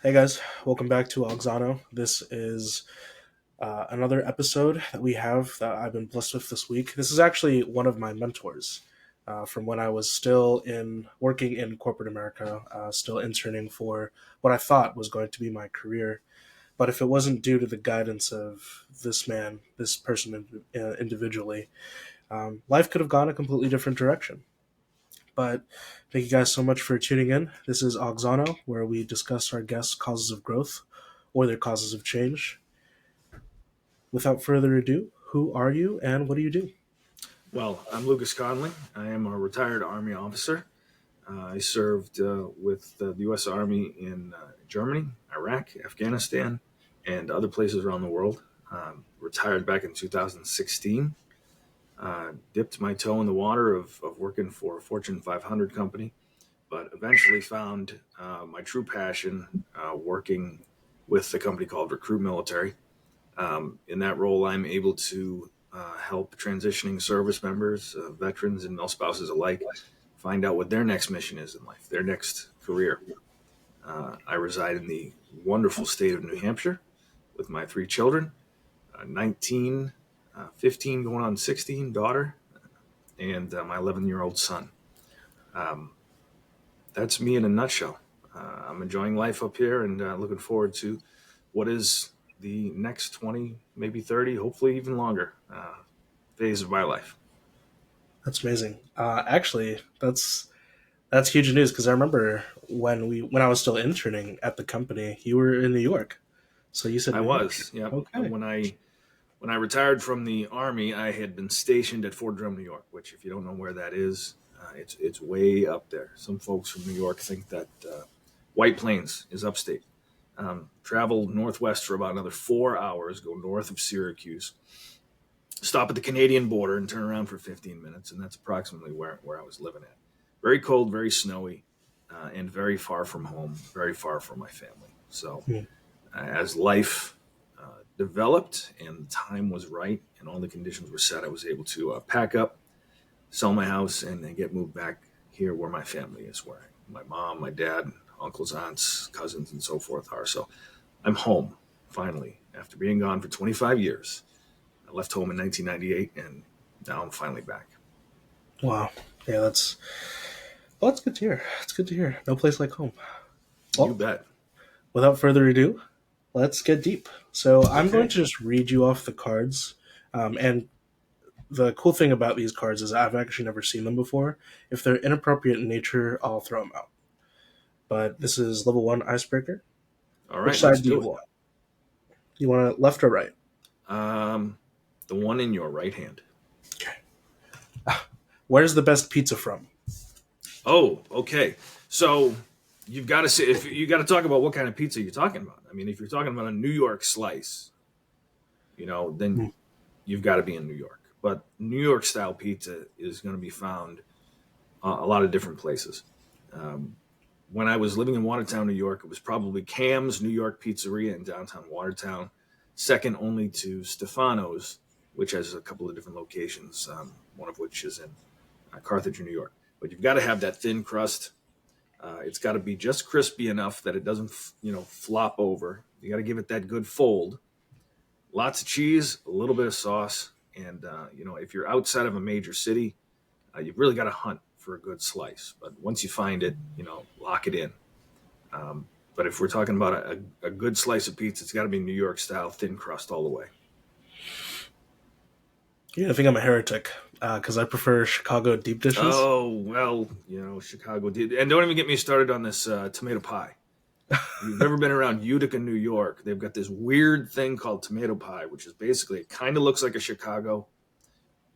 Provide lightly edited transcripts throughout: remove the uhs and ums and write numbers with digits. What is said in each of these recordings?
Hey guys, welcome back to Auxano. This is another episode that we have that I've been blessed with this week. This is actually one of my mentors from when I was still in working in corporate America, still interning for what I thought was going to be my career. But if it wasn't due to the guidance of this man, this person individually, life could have gone a completely different direction. But thank you guys so much for tuning in. This is Auxano, where we discuss our guests' causes of growth or their causes of change. Without further ado, who are you and what do you do? Well, I'm Lucas Connolly. I am a retired Army officer. I served with the U.S. Army in Germany, Iraq, Afghanistan, and other places around the world. Retired back in 2016. Dipped my toe in the water of working for a Fortune 500 company, but eventually found my true passion working with a company called RecruitMilitary. In that role, I'm able to help transitioning service members, veterans, and male spouses alike find out what their next mission is in life, their next career. I reside in the wonderful state of New Hampshire with my three children, 19, 15, going on 16 daughter, and my 11-year-old son. Um, that's me in a nutshell. I'm enjoying life up here and looking forward to what is the next 20, maybe 30, hopefully even longer phase of my life. That's amazing. Actually, that's huge news because I remember when I was still interning at the company, you were in New York. So you said I New Hampshire. was, yep. Okay. When I retired from the Army, I had been stationed at Fort Drum, New York, which, if you don't know where that is, it's way up there. Some folks from New York think that White Plains is upstate. Travel northwest for about another 4 hours, go north of Syracuse, stop at the Canadian border, and turn around for 15 minutes, and that's approximately where I was living at. Very cold, very snowy, and very far from home, very far from my family. So, Hmm. as life developed and the time was right and all the conditions were set, I was able to pack up, sell my house, and get moved back here where my family is, where my mom, my dad, uncles, aunts, cousins, and so forth are. So I'm home finally after being gone for 25 years. I left home in 1998, and now I'm finally back. Wow. Yeah, that's good to hear. It's good to hear. No place like home. You Well, bet. without further ado, let's get deep. So I'm going Okay. to just read you off the cards, and the cool thing about these cards is I've actually never seen them before. If they're inappropriate in nature, I'll throw them out. But this is level one icebreaker. All Which right, let's side do do you it. want? You want it left or right? Um, the one in your right hand. Okay. Where's the best pizza from? Oh, okay. So you've got to say if you got to talk about what kind of pizza you're talking about. I mean, if you're talking about a New York slice, then Hmm. you've got to be in New York. But New York style pizza is going to be found a lot of different places. Um, when I was living in Watertown, New York, it was probably Cam's New York Pizzeria in downtown Watertown, second only to Stefano's, which has a couple of different locations, one of which is in Carthage, New York. But you've got to have that thin crust. It's got to be just crispy enough that it doesn't, flop over. You got to give it that good fold. Lots of cheese, a little bit of sauce, and if you're outside of a major city, you've really got to hunt for a good slice. But once you find it, lock it in. But if we're talking about a good slice of pizza, it's got to be New York style, thin crust all the way. Yeah, I think I'm a heretic because I prefer Chicago deep dishes. Oh well, Chicago did, and don't even get me started on this tomato pie. If you've ever been around Utica, New York, they've got this weird thing called tomato pie, which is basically it kind of looks like a Chicago,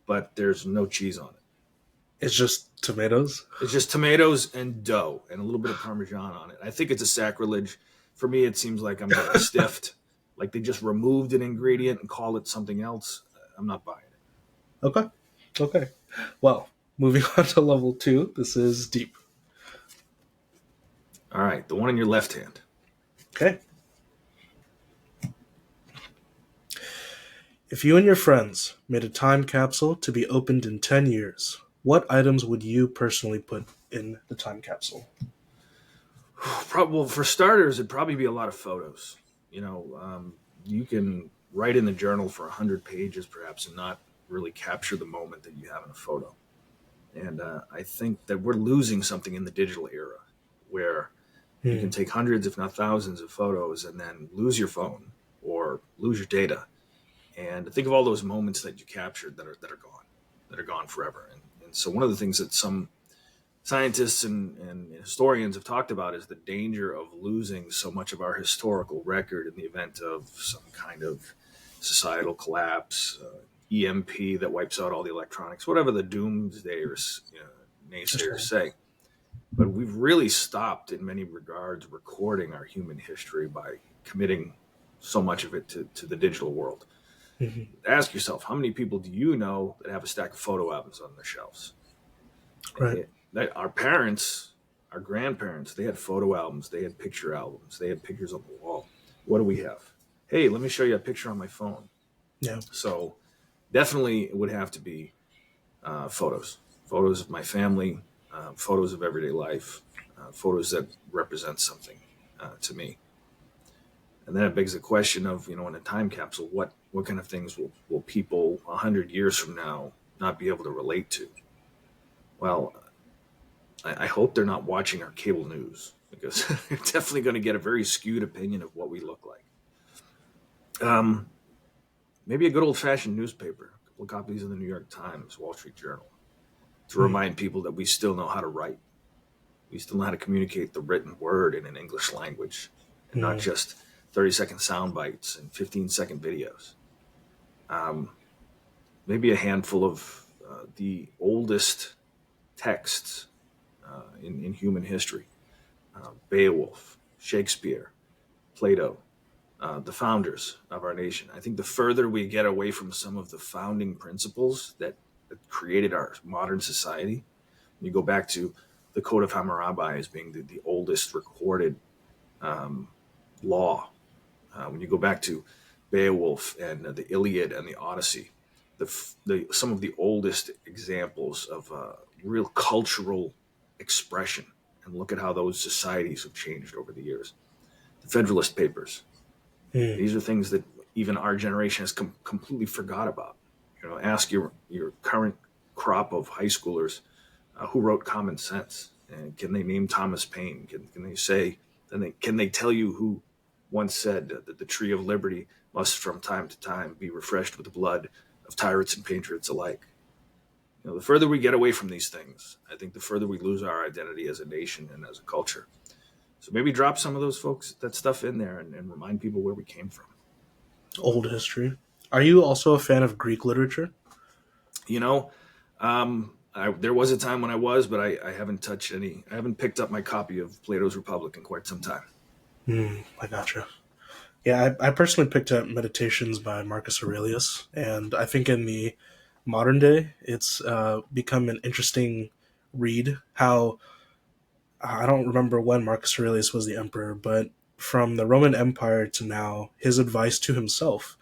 but there's no cheese on it. It's just tomatoes. It's just tomatoes and dough and a little bit of Parmesan on it. I think it's a sacrilege. For me, it seems like I'm getting stiffed. Like they just removed an ingredient and call it something else. I'm not buying it. Okay. Okay. Well, moving on to level two. This is deep. All right, the one in your left hand. Okay. If you and your friends made a time capsule to be opened in 10 years, what items would you personally put in the time capsule? Well, for starters, it'd probably be a lot of photos. You can write in the journal for 100 pages, perhaps, and not really capture the moment that you have in a photo. And I think that we're losing something in the digital era where you can Hmm. take hundreds, if not thousands, of photos and then lose your phone or lose your data. And think of all those moments that you captured that are gone forever. And so one of the things that some scientists and historians have talked about is the danger of losing so much of our historical record in the event of some kind of societal collapse, EMP that wipes out all the electronics, whatever the doomsdayers, That's naysayers right. say. But we've really stopped, in many regards, recording our human history by committing so much of it to the digital world. Hmm. Ask yourself, how many people do you know that have a stack of photo albums on their shelves? Right. Our parents, our grandparents, they had photo albums, they had picture albums, they had pictures on the wall. What do we have? Hey, let me show you a picture on my phone. Yeah. So definitely it would have to be photos of my family, photos of everyday life, photos that represent something to me. And then it begs the question of, in a time capsule, what kind of things will people 100 years from now not be able to relate to? Well, I hope they're not watching our cable news because they're definitely going to get a very skewed opinion of what we look like. Um, Maybe a good old fashioned newspaper, a couple of copies of the New York Times, Wall Street Journal, to Hmm. remind people that we still know how to write. We still know how to communicate the written word in an English language and not Hmm. just 30-second sound bites and 15-second videos. Um, Maybe a handful of the oldest texts in human history: Beowulf, Shakespeare, Plato, the founders of our nation. I think the further we get away from some of the founding principles that created our modern society, you go back to the Code of Hammurabi as being the oldest recorded um, law. When you go back to Beowulf and the Iliad and the Odyssey, some of the oldest examples of real cultural expression, and look at how those societies have changed over the years. The Federalist Papers, Hmm. these are things that even our generation has completely forgot about. Ask your current crop of high schoolers who wrote Common Sense, and can they name Thomas Paine? Can they say? Can they tell you who once said that the tree of liberty must from time to time be refreshed with the blood of tyrants and patriots alike? The further we get away from these things, I think the further we lose our identity as a nation and as a culture. So maybe drop some of those folks, that stuff in there, and remind people where we came from. Old history. Are you also a fan of Greek literature? You know, there was a time when I was, but I haven't touched any. I haven't picked up my copy of Plato's Republic in quite some time. Hmm. I gotcha. Yeah, I personally picked up Meditations by Marcus Aurelius, and I think in the modern day, it's become an interesting read. How I don't remember when Marcus Aurelius was the emperor, but from the Roman Empire to now, his advice to himself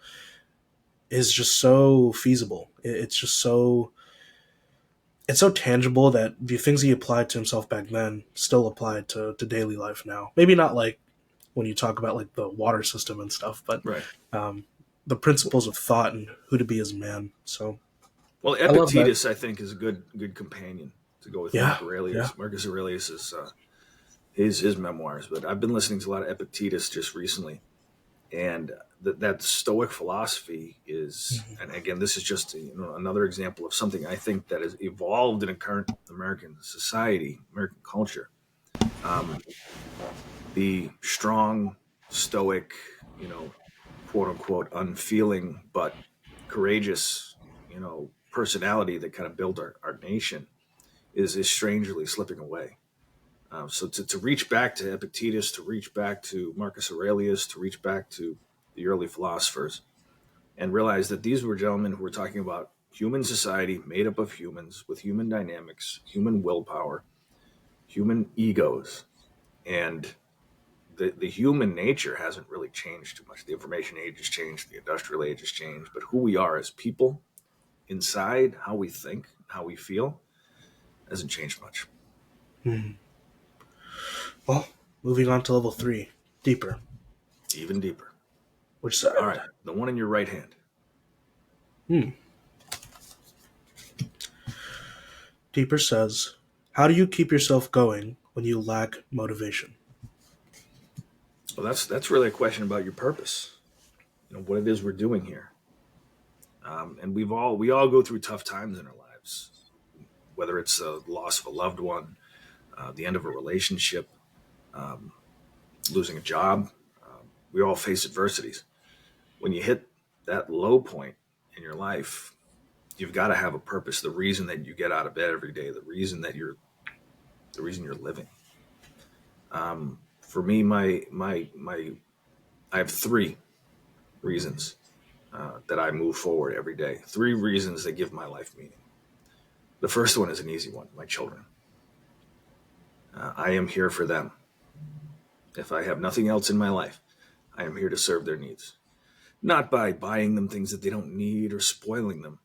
is just so feasible. It's just so it's so tangible that the things he applied to himself back then still apply to daily life now. Maybe not like when you talk about like the water system and stuff, but Right. um, the principles of thought and who to be as a man. So Well, I love that. Epictetus, I think, is a good companion to go with Yeah, Mark yeah. Aurelius. Marcus Aurelius is his memoirs, but I've been listening to a lot of Epictetus just recently, and that Stoic philosophy is, Mhm. and again, this is just another example of something I think that has evolved in a current American society, American culture. Um, the strong, stoic, quote unquote, unfeeling but courageous, personality that kind of built our nation is strangely slipping away. So to reach back to Epictetus, to reach back to Marcus Aurelius, to reach back to the early philosophers, and realize that these were gentlemen who were talking about human society made up of humans with human dynamics, human willpower, human egos, and the human nature hasn't really changed too much. The information age has changed, the industrial age has changed, but who we are as people inside, how we think, how we feel, hasn't changed much. Mhm. Well, Moving on to level 3, deeper. Even deeper. Which All side? right, the one in your right hand. Hmm. Deeper says, how do you keep yourself going when you lack motivation? Well, that's really a question about your purpose. What it is we're doing here. And we all go through tough times in our lives, whether it's the loss of a loved one, the end of a relationship, um, losing a job. We all face adversities. When you hit that low point in your life, you've got to have a purpose. The reason that you get out of bed every day, the reason you're living. For me, I have three reasons that I move forward every day. Three reasons that give my life meaning. The first one is an easy one: my children. I am here for them. If I have nothing else in my life, I am here to serve their needs. Not by buying them things that they don't need or spoiling them,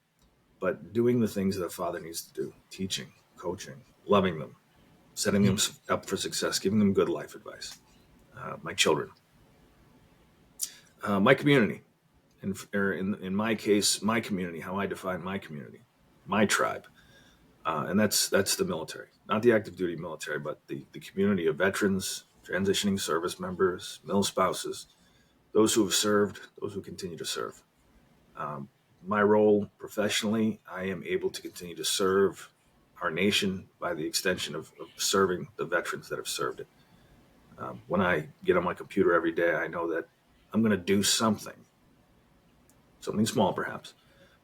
but doing the things that a father needs to do: teaching, coaching, loving them, setting them up for success, giving them good life advice. My children, my community, in my case, my community, how I define my community, my tribe, and that's the military, not the active duty military, but the community of veterans, transitioning service members, mil spouses, those who have served, those who continue to serve. Um, my role professionally, I am able to continue to serve our nation by the extension of serving the veterans that have served it. When I get on my computer every day, I know that I'm going to do something small perhaps.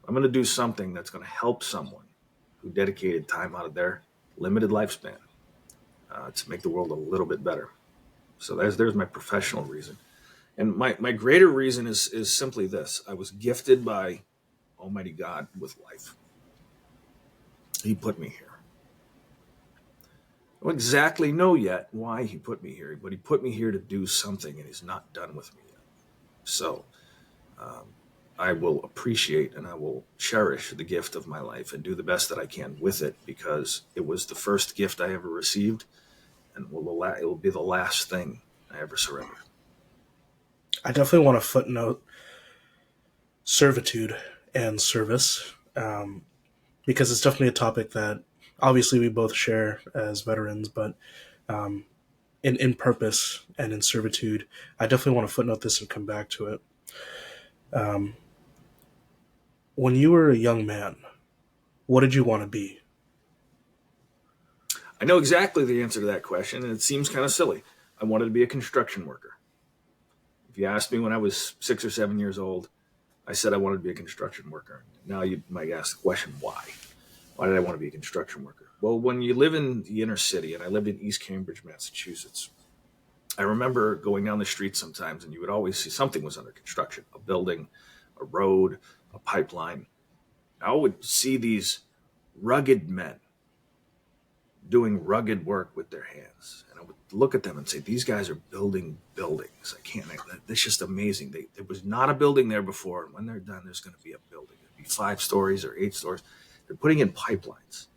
I'm going to do something that's going to help someone who dedicated time out of their limited lifespan to make the world a little bit better. So there's my professional reason. And my greater reason is simply this: I was gifted by Almighty God with life. He put me here. I don't exactly know yet why he put me here, but he put me here to do something, and he's not done with me yet. So um, I will appreciate and I will cherish the gift of my life and do the best that I can with it, because it was the first gift I ever received, and it will be the last thing I ever surrender. I definitely want to footnote servitude and service, because it's definitely a topic that obviously we both share as veterans, but um, in purpose and in servitude, I definitely want to footnote this and come back to it. Um, when you were a young man, what did you want to be? I know exactly the answer to that question, and it seems kind of silly. I wanted to be a construction worker. If you asked me when I was 6 or 7 years old, I said I wanted to be a construction worker. Now you might ask the question, why? Why did I want to be a construction worker? Well, when you live in the inner city, and I lived in East Cambridge, Massachusetts, I remember going down the street sometimes, and you would always see something was under construction: a building, a road, a pipeline. I would see these rugged men doing rugged work with their hands. And I would look at them and say, these guys are building buildings. That's just amazing. There was not a building there before. And when they're done, there's going to be a building. It'll be 5 stories or 8 stories. They're putting in pipelines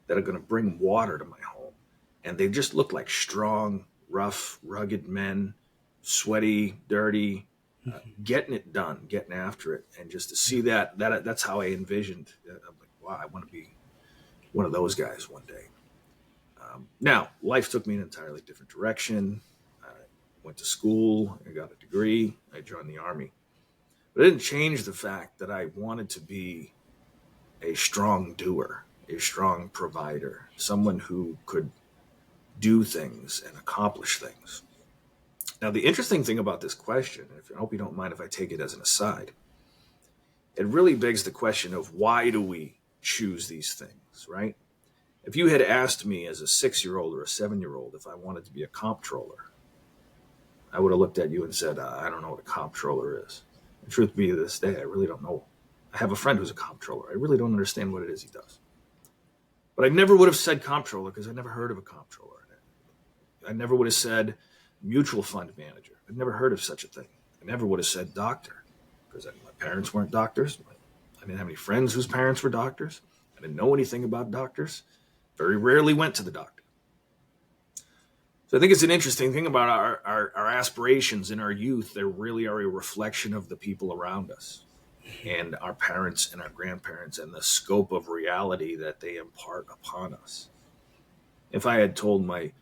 that are going to bring water to my home. And they just look like strong, rough, rugged men, sweaty, dirty, getting it done, getting after it. And just to see that's how I envisioned. I'm like, wow, I want to be one of those guys one day. Now, life took me in an entirely different direction. I went to school, I got a degree, I joined the Army. But it didn't change the fact that I wanted to be a strong doer, a strong provider, someone who could do things and accomplish things. Now, the interesting thing about this question, I hope you don't mind if I take it as an aside, it really begs the question of why do we choose these things, right? If you had asked me as a 6-year-old or a 7-year-old if I wanted to be a comptroller, I would have looked at you and said, I don't know what a comptroller is. The truth be to this day, I really don't know. I have a friend who's a comptroller. I really don't understand what it is he does. But I never would have said comptroller because I never heard of a comptroller. I never would have said mutual fund manager. I've never heard of such a thing. I never would have said doctor because my parents weren't doctors. I didn't have any friends whose parents were doctors. I didn't know anything about doctors. Very rarely went to the doctor. So I think it's an interesting thing about our aspirations in our youth. They really are a reflection of the people around us and our parents and our grandparents and the scope of reality that they impart upon us. If I had told my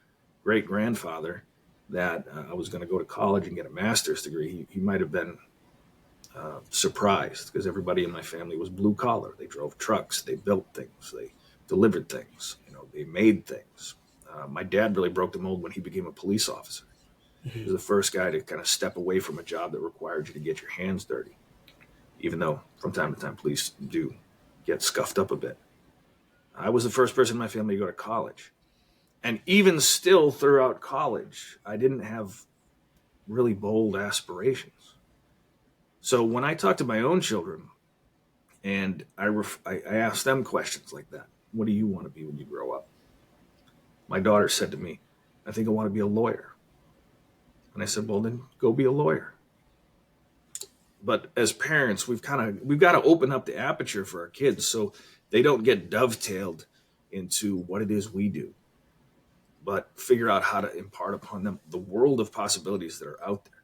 great grandfather that I was going to go to college and get a master's degree, he might have been surprised because everybody in my family was blue collar. They drove trucks, they built things, they delivered things, they made things. My dad really broke the mold when he became a police officer. He was Mhm. the first guy to kind of step away from a job that required you to get your hands dirty, even though from time to time police do get scuffed up a bit. I was the first person in my family to go to college. And even still throughout college, I didn't have really bold aspirations. So when I talk to my own children and I ask them questions like that, what do you want to be when you grow up? My daughter said to me, I think I want to be a lawyer. And I said, well, then go be a lawyer. But as parents, we've got to open up the aperture for our kids so they don't get dovetailed into what it is we do, but figure out how to impart upon them the world of possibilities that are out there,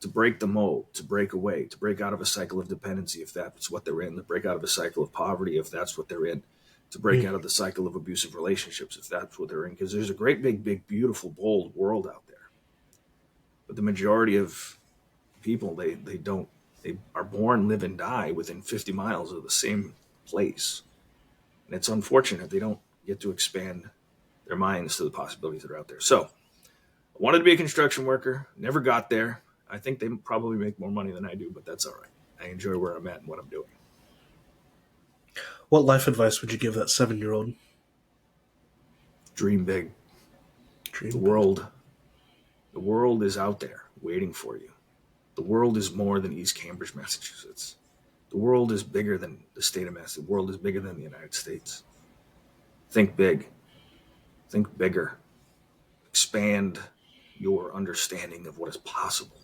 to break the mold, to break away, to break out of a cycle of dependency if that's what they're in, to break out of a cycle of poverty if that's what they're in, to break out of the cycle of abusive relationships if that's what they're in. Because there's a great, big, beautiful, bold world out there. But the majority of people, they are born, live, and die within 50 miles of the same place. And it's unfortunate they don't get to expand their minds to the possibilities that are out there. So I wanted to be a construction worker, never got there. I think they probably make more money than I do, but that's all right. I enjoy where I'm at and what I'm doing. What life advice would you give that 7-year old? Dream big. The Dream big. world, the world is out there waiting for you. The world is more than East Cambridge, Massachusetts. The world is bigger than the state of Massachusetts. The world is bigger than the United States. Think big. Think bigger. Expand your understanding of what is possible.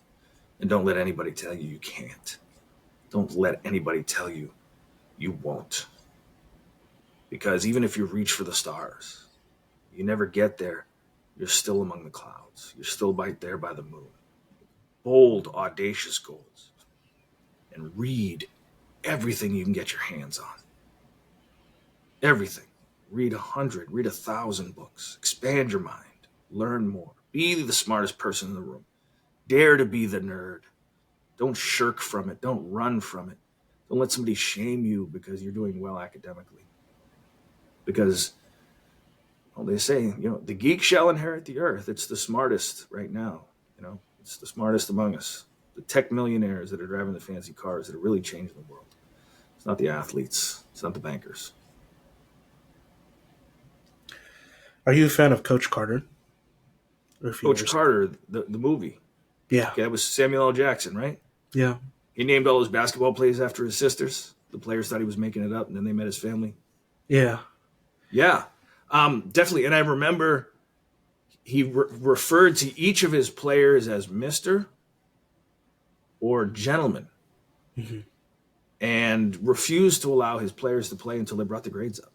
And don't let anybody tell you you can't. Don't let anybody tell you you won't. Because even if you reach for the stars, you never get there. You're still among the clouds. You're still right there by the moon. Bold, audacious goals. And read everything you can get your hands on. Everything. Read 100, read 1,000 books. Expand your mind. Learn more. Be the smartest person in the room. Dare to be the nerd. Don't shirk from it. Don't run from it. Don't let somebody shame you because you're doing well academically. Because, well, they say, the geek shall inherit the earth. It's the smartest right now. It's the smartest among us. The tech millionaires that are driving the fancy cars that are really changing the world. It's not the athletes. It's not the bankers. Are you a fan of Coach Carter? Or if you Coach ever... Carter, the movie. Yeah, Okay, that was Samuel L. Jackson, right? yeah, He named all his basketball plays after his sisters. The players thought he was making it up, and then they met his family. yeah. Yeah, definitely. And I remember he referred to each of his players as Mister or Gentleman, Hmm. and refused to allow his players to play until they brought the grades up.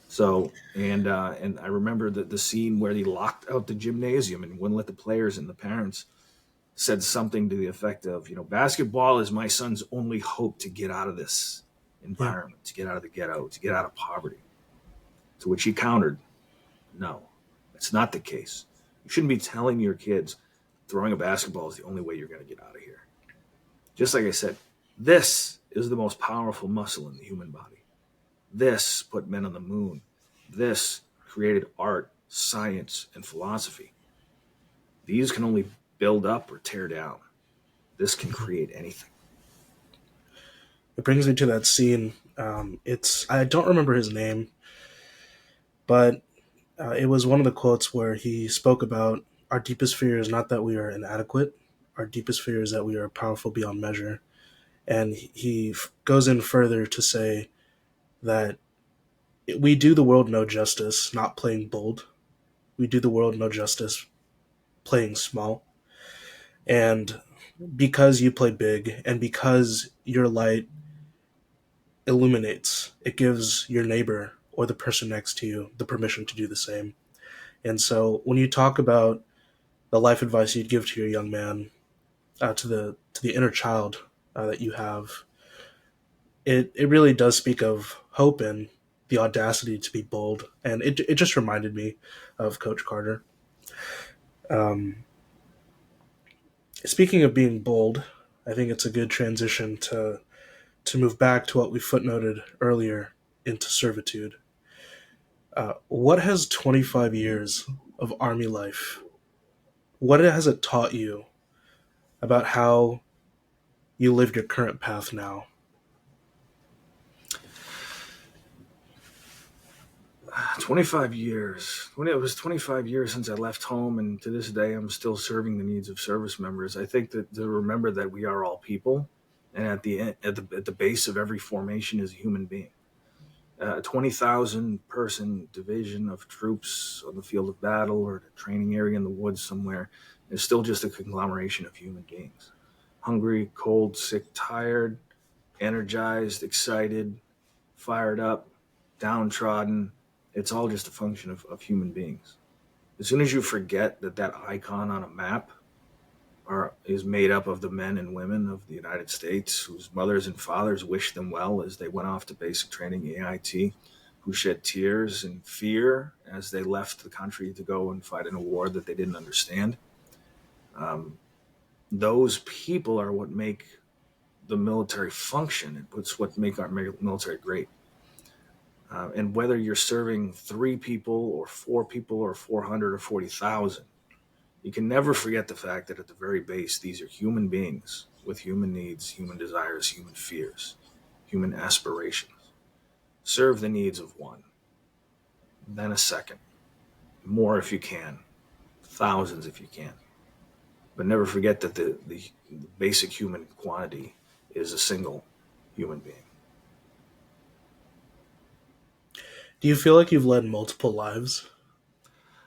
So, and I remember the scene where he locked out the gymnasium and wouldn't let the players, and the parents said something to the effect of, basketball is my son's only hope to get out of this Yeah. environment, to get out of the ghetto, to get out of poverty. To which he countered, no, that's not the case. You shouldn't be telling your kids throwing a basketball is the only way you're going to get out of here. Just like I said, this is the most powerful muscle in the human body. This put men on the moon. This created art, science, and philosophy. These can only build up or tear down. This can create anything. It brings me to that scene. It's I don't remember his name, but it was one of the quotes where he spoke about our deepest fear is not that we are inadequate. Our deepest fear is that we are powerful beyond measure. And he goes in further to say that we do the world no justice not playing bold. We do the world no justice playing small. And because you play big and because your light illuminates, it gives your neighbor or the person next to you the permission to do the same. And so when you talk about the life advice you'd give to your young man, to the inner child that you have, it really does speak of hope and the audacity to be bold. And it just reminded me of Coach Carter. Um, Speaking of being bold, I think it's a good transition to move back to what we footnoted earlier into servitude. What has 25 years of Army life, what has it taught you about how you live your current path now? 25 years. When it was 25 years since I left home, and to this day, I'm still serving the needs of service members. I think that to remember that we are all people, and at the base of every formation is a human being. A 20,000 person division of troops on the field of battle or a training area in the woods somewhere is still just a conglomeration of human beings. Hungry, cold, sick, tired, energized, excited, fired up, downtrodden. It's all just a function of human beings. As soon as you forget that that icon on a map is made up of the men and women of the United States whose mothers and fathers wished them well as they went off to basic training AIT, who shed tears and fear as they left the country to go and fight in a war that they didn't understand. Um, those people are what make the military function. It's what make our military great. And whether you're serving 3 people or 4 people or 400 or 40,000, you can never forget the fact that at the very base, these are human beings with human needs, human desires, human fears, human aspirations. Serve the needs of one, then a second, more if you can, thousands if you can. But never forget that the basic human quantity is a single human being. Do you feel like you've led multiple lives?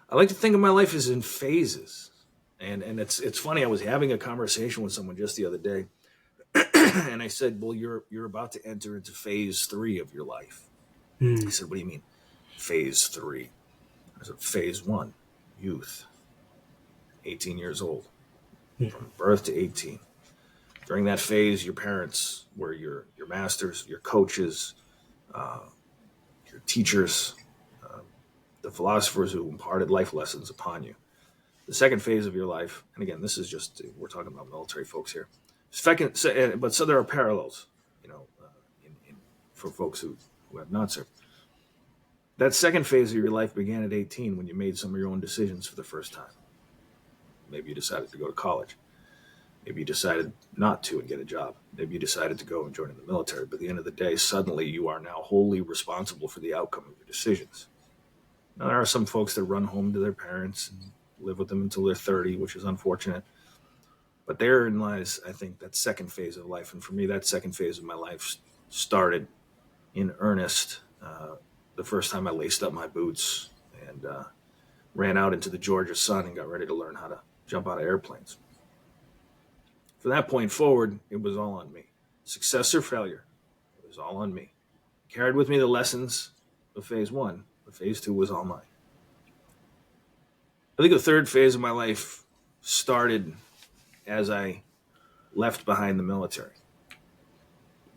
I like to think of my life as in phases. And it's funny, I was having a conversation with someone just the other day, and I said, well, you're about to enter into phase 3 of your life. He Hmm. said, what do you mean, phase 3? I said, phase 1, youth, 18 years old, Hmm. from birth to 18. During that phase, your parents were your masters, your coaches, uh, your teachers, uh, the philosophers who imparted life lessons upon you. The second phase of your life, and again, this is just, we're talking about military folks here. So there are parallels, for folks who have not served. That second phase of your life began at 18 when you made some of your own decisions for the first time. Maybe you decided to go to college. Maybe you decided not to and get a job. Maybe you decided to go and join in the military. But at the end of the day, suddenly you are now wholly responsible for the outcome of your decisions. Now, there are some folks that run home to their parents and live with them until they're 30, which is unfortunate. But therein lies, I think, that second phase of life. And for me, that second phase of my life started in earnest the first time I laced up my boots and ran out into the Georgia sun and got ready to learn how to jump out of airplanes. From that point forward, it was all on me. Success or failure, it was all on me. Carried with me the lessons of phase 1, but phase 2 was all mine. I think the third phase of my life started as I left behind the military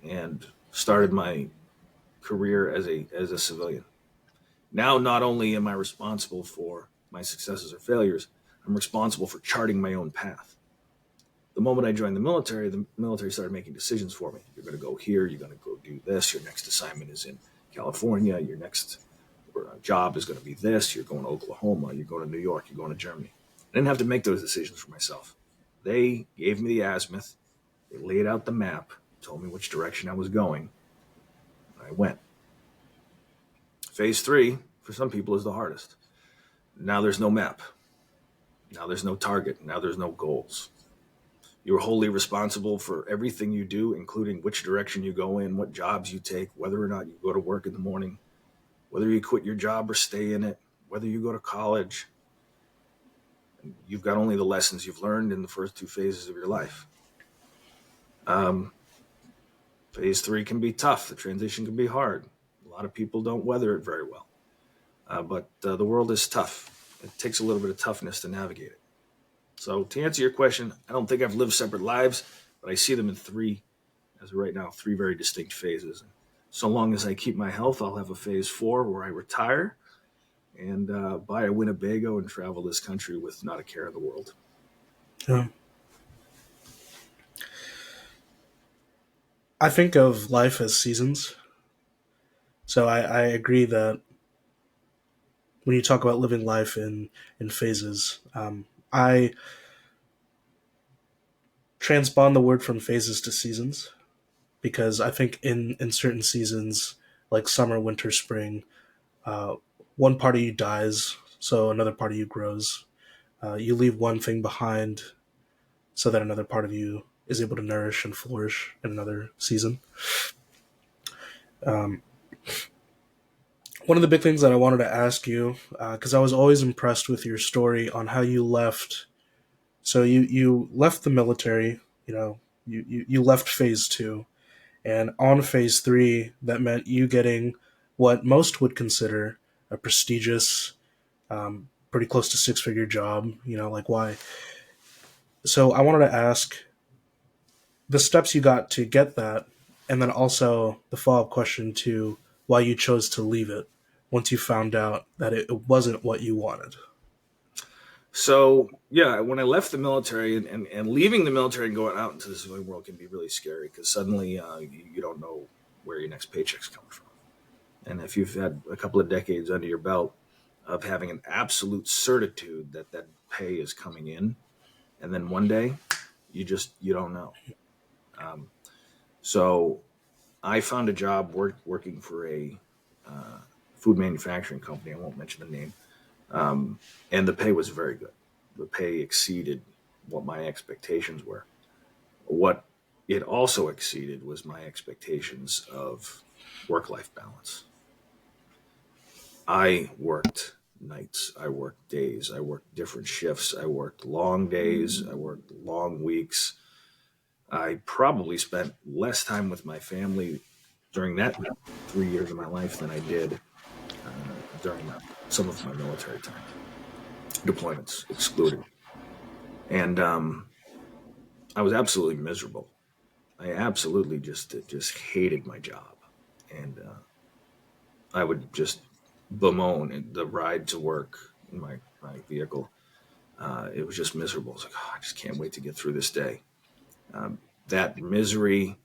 and started my career as a civilian. Now, not only am I responsible for my successes or failures, I'm responsible for charting my own path. The moment I joined the military started making decisions for me. You're going to go here, you're going to go do this, your next assignment is in California, your next job is going to be this, you're going to Oklahoma, you're going to New York, you're going to Germany. I didn't have to make those decisions for myself. They gave me the azimuth, they laid out the map, told me which direction I was going, and I went. Phase 3, for some people, is the hardest. Now there's no map. Now there's no target. Now there's no goals. You're wholly responsible for everything you do, including which direction you go in, what jobs you take, whether or not you go to work in the morning, whether you quit your job or stay in it, whether you go to college. You've got only the lessons you've learned in the first 2 phases of your life. Um, phase 3 can be tough. The transition can be hard. A lot of people don't weather it very well. But the world is tough. It takes a little bit of toughness to navigate it. So to answer your question, I don't think I've lived separate lives, but I see them in three, as of right now, three very distinct phases. So long as I keep my health, I'll have a phase 4 where I retire and buy a Winnebago and travel this country with not a care in the world. Yeah. I think of life as seasons. So I agree that when you talk about living life in phases, I transpond the word from phases to seasons because I think in certain seasons, like summer, winter, spring, uh, one part of you dies, so another part of you grows. You leave one thing behind so that another part of you is able to nourish and flourish in another season. Um, One of the big things that I wanted to ask you, because I was always impressed with your story on how you left. So you left the military, you left phase 2, and on phase 3, that meant you getting what most would consider a prestigious, pretty close to 6-figure job. Like why? So I wanted to ask the steps you got to get that, and then also the follow up question to why you chose to leave it once you found out that it wasn't what you wanted. So yeah, when I left the military and leaving the military and going out into the civilian world can be really scary because suddenly you don't know where your next paycheck's coming from. And if you've had a couple of decades under your belt of having an absolute certitude that that pay is coming in, and then one day you don't know. Um, so I found a job working for a uh, food manufacturing company. I won't mention the name, and the pay was very good. The pay exceeded what my expectations were. What it also exceeded was my expectations of work-life balance. I worked nights, I worked days, I worked different shifts, I worked long days, I worked long weeks. I probably spent less time with my family during that 3 years of my life than I did during some of my military time, deployments excluded. And I was absolutely miserable. I absolutely just hated my job, and I would just bemoan the ride to work in my vehicle. It was just miserable. It's like, oh, I just can't wait to get through this day. Um, that misery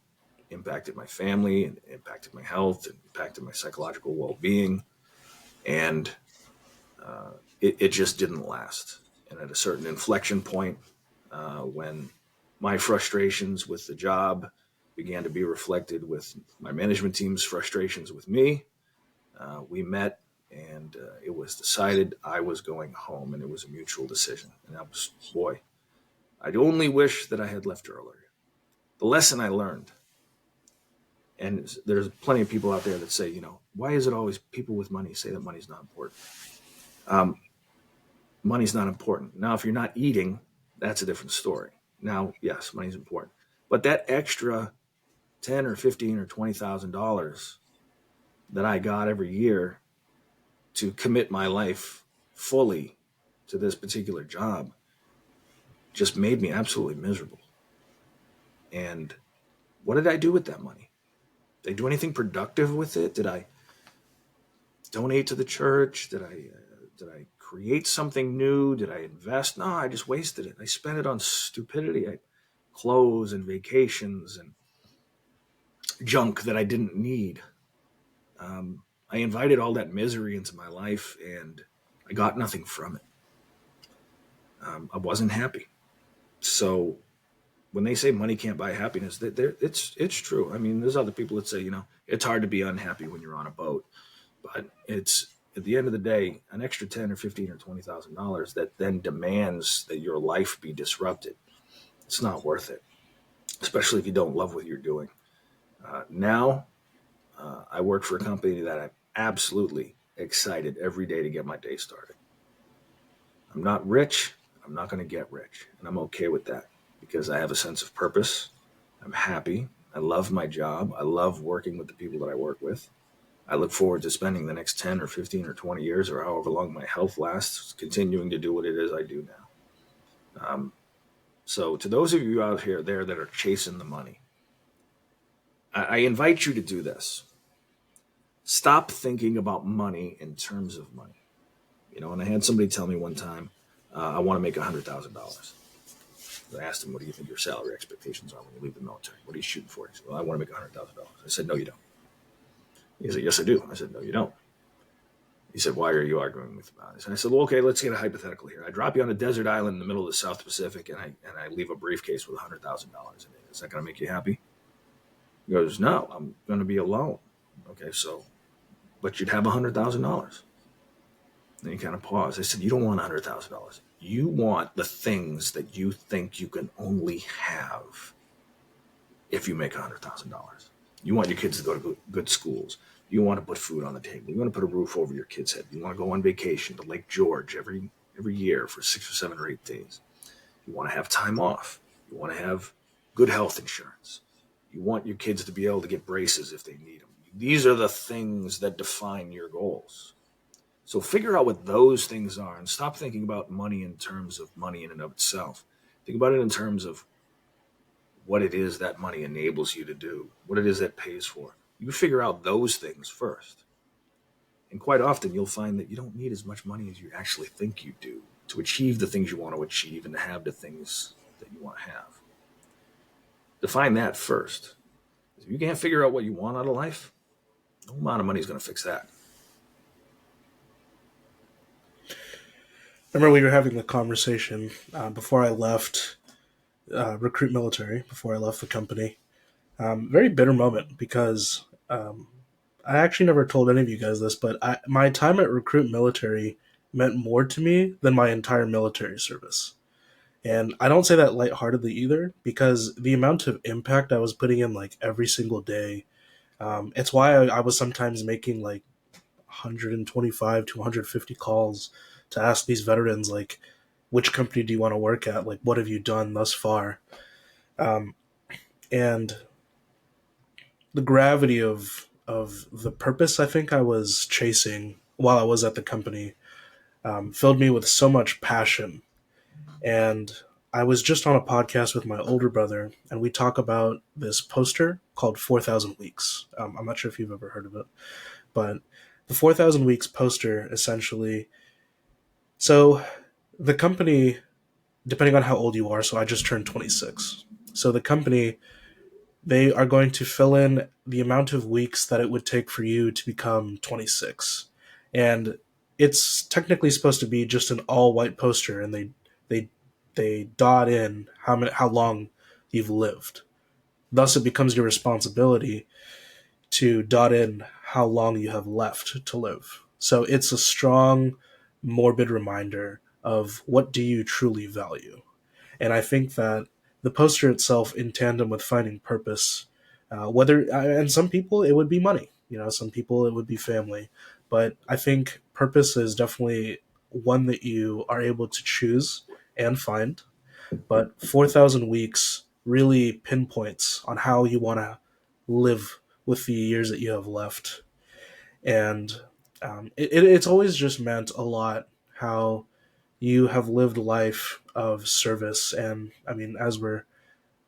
impacted my family, and impacted my health, and impacted my psychological well-being, and it just didn't last. And at a certain inflection point, when my frustrations with the job began to be reflected with my management team's frustrations with me, we met and it was decided I was going home, and it was a mutual decision. And that was, boy, I'd only wish that I had left earlier. The lesson I learned, and there's plenty of people out there that say, why is it always people with money say that money's not important? Um, Money's not important. Now, if you're not eating, that's a different story. Now, yes, money's important, but that extra 10 or 15 or $20,000 that I got every year to commit my life fully to this particular job just made me absolutely miserable. And what did I do with that money? Did I do anything productive with it? Did I donate to the church? Did I create something new? Did I invest? No, I just wasted it. I spent it on stupidity, clothes and vacations and junk that I didn't need. I invited all that misery into my life, and I got nothing from it. I wasn't happy. So when they say money can't buy happiness, it's true. I mean, there's other people that say, it's hard to be unhappy when you're on a boat, but it's at the end of the day, an extra 10 or 15 or $20,000 that then demands that your life be disrupted. It's not worth it, especially if you don't love what you're doing. Now, I work for a company that I'm absolutely excited every day to get my day started. I'm not rich. I'm not going to get rich, and I'm okay with that because I have a sense of purpose. I'm happy. I love my job. I love working with the people that I work with. I look forward to spending the next 10 or 15 or 20 years or however long my health lasts continuing to do what it is I do now. So, to those of you out here there that are chasing the money, I invite you to do this. Stop thinking about money in terms of money. And I had somebody tell me one time, I want to make $100,000. I asked him, what do you think your salary expectations are when you leave the military? What are you shooting for? He said, well, I want to make $100,000. I said, no, you don't. He said, yes, I do. I said, no, you don't. He said, why are you arguing with me about this? And I said, well, okay, let's get a hypothetical here. I drop you on a desert island in the middle of the South Pacific, and I leave a briefcase with $100,000 in it. Is that going to make you happy? He goes, no, I'm going to be alone. Okay, so, but you'd have $100,000. Then he kind of paused. I said, you don't want $100,000. You want the things that you think you can only have if you make $100,000. You want your kids to go to good schools. You want to put food on the table. You want to put a roof over your kid's head. You want to go on vacation to Lake George every year for 6 or 7 or 8 days. You want to have time off. You want to have good health insurance. You want your kids to be able to get braces if they need them. These are the things that define your goals. So figure out what those things are and stop thinking about money in terms of money in and of itself. Think about it in terms of what it is that money enables you to do, what it is that pays for. You figure out those things first. And quite often you'll find that you don't need as much money as you actually think you do to achieve the things you want to achieve and to have the things that you want to have. Define that first. If you can't figure out what you want out of life, no amount of money is going to fix that. I remember we were having the conversation before I left RecruitMilitary, before I left the company. Very bitter moment because I actually never told any of you guys this, but my time at RecruitMilitary meant more to me than my entire military service. And I don't say that lightheartedly either, because the amount of impact I was putting in like every single day, it's why I was sometimes making like 125 to 150 calls to ask these veterans, like, which company do you want to work at? Like, what have you done thus far? Um, and the gravity of the purpose I think I was chasing while I was at the company filled me with so much passion. And I was just on a podcast with my older brother, and we talk about this poster called 4,000 Weeks. I'm not sure if you've ever heard of it, but the 4,000 Weeks poster essentially. So the company, depending on how old you are, so I just turned 26. So the company, they are going to fill in the amount of weeks that it would take for you to become 26. And it's technically supposed to be just an all-white poster, and they they dot in how long you've lived. Thus, it becomes your responsibility to dot in how long you have left to live. So it's a strong, morbid reminder of what do you truly value. And I think that the poster itself, in tandem with finding purpose, and some people it would be money, some people it would be family, but I think purpose is definitely one that you are able to choose and find. But 4,000 weeks really pinpoints on how you want to live with the years that you have left. And it's always just meant a lot how you have lived a life of service. And I mean, as we're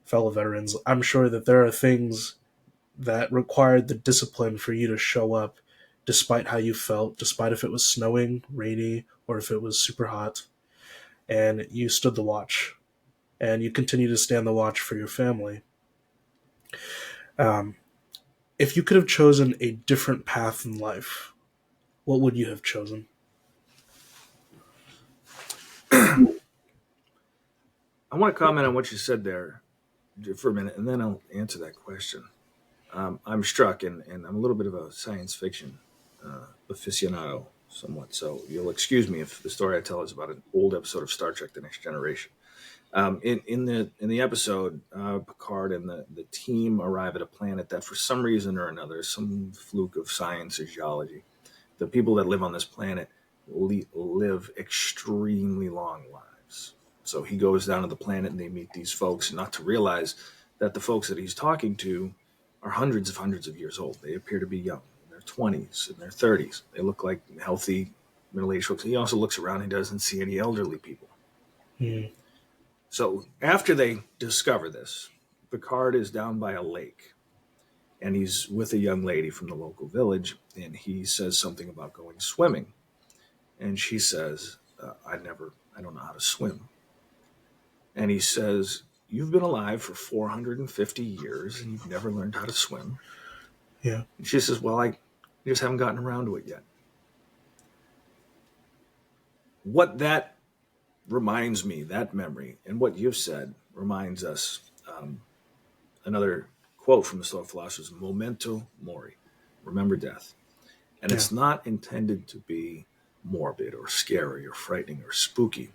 fellow veterans, I'm sure that there are things that required the discipline for you to show up despite how you felt, despite if it was snowing, rainy, or if it was super hot. And you stood the watch, and you continue to stand the watch for your family. Um, if you could have chosen a different path in life, what would you have chosen? I want to comment on what you said there for a minute, and then I'll answer that question. I'm struck, and I'm a little bit of a science fiction aficionado, somewhat. So you'll excuse me if the story I tell is about an old episode of Star Trek: The Next Generation. In the episode, Picard and the team arrive at a planet that, for some reason or another, some fluke of science or geology, the people that live on this planet live extremely long lives. So he goes down to the planet and they meet these folks, not to realize that the folks that he's talking to are hundreds of years old. They appear to be young. They're 20s, in their 30s. They look like healthy middle-aged folks. He also looks around and doesn't see any elderly people. Mm. So after they discover this, Picard is down by a lake, and he's with a young lady from the local village, and he says something about going swimming. And she says, I don't know how to swim. And he says, you've been alive for 450 years and you've never learned how to swim. Yeah. And she says, well, I just haven't gotten around to it yet. What that reminds me, that memory, and what you've said reminds us, another quote from the Stoic philosophers, memento mori, remember death. And Yeah. it's not intended to be morbid or scary or frightening or spooky,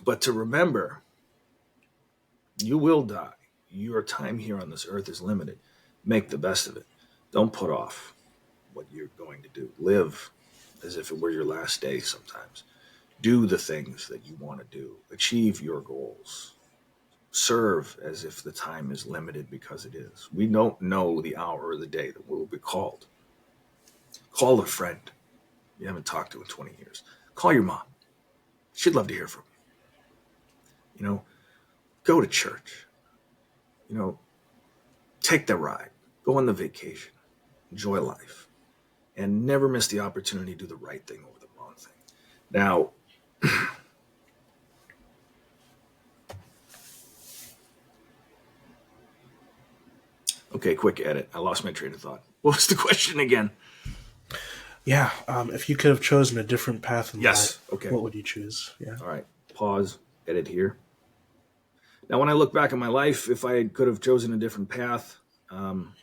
but to remember you will die. Your time here on this earth is limited. Make the best of it. Don't put off what you're going to do. Live as if it were your last day sometimes. Do the things that you want to do. Achieve your goals. Serve as if the time is limited, because it is. We don't know the hour or the day that we'll be called. Call a friend you haven't talked to in 20 years. Call your mom. She'd love to hear from you. Go to church. Take the ride. Go on the vacation. Enjoy life. And never miss the opportunity to do the right thing over the wrong thing. Now, okay, quick edit. I lost my train of thought. What was the question again? Yeah. If you could have chosen a different path in Yes. life, Okay. what would you choose? Yeah. All right. Pause. Edit here. Now, when I look back on my life, if I could have chosen a different path, I'm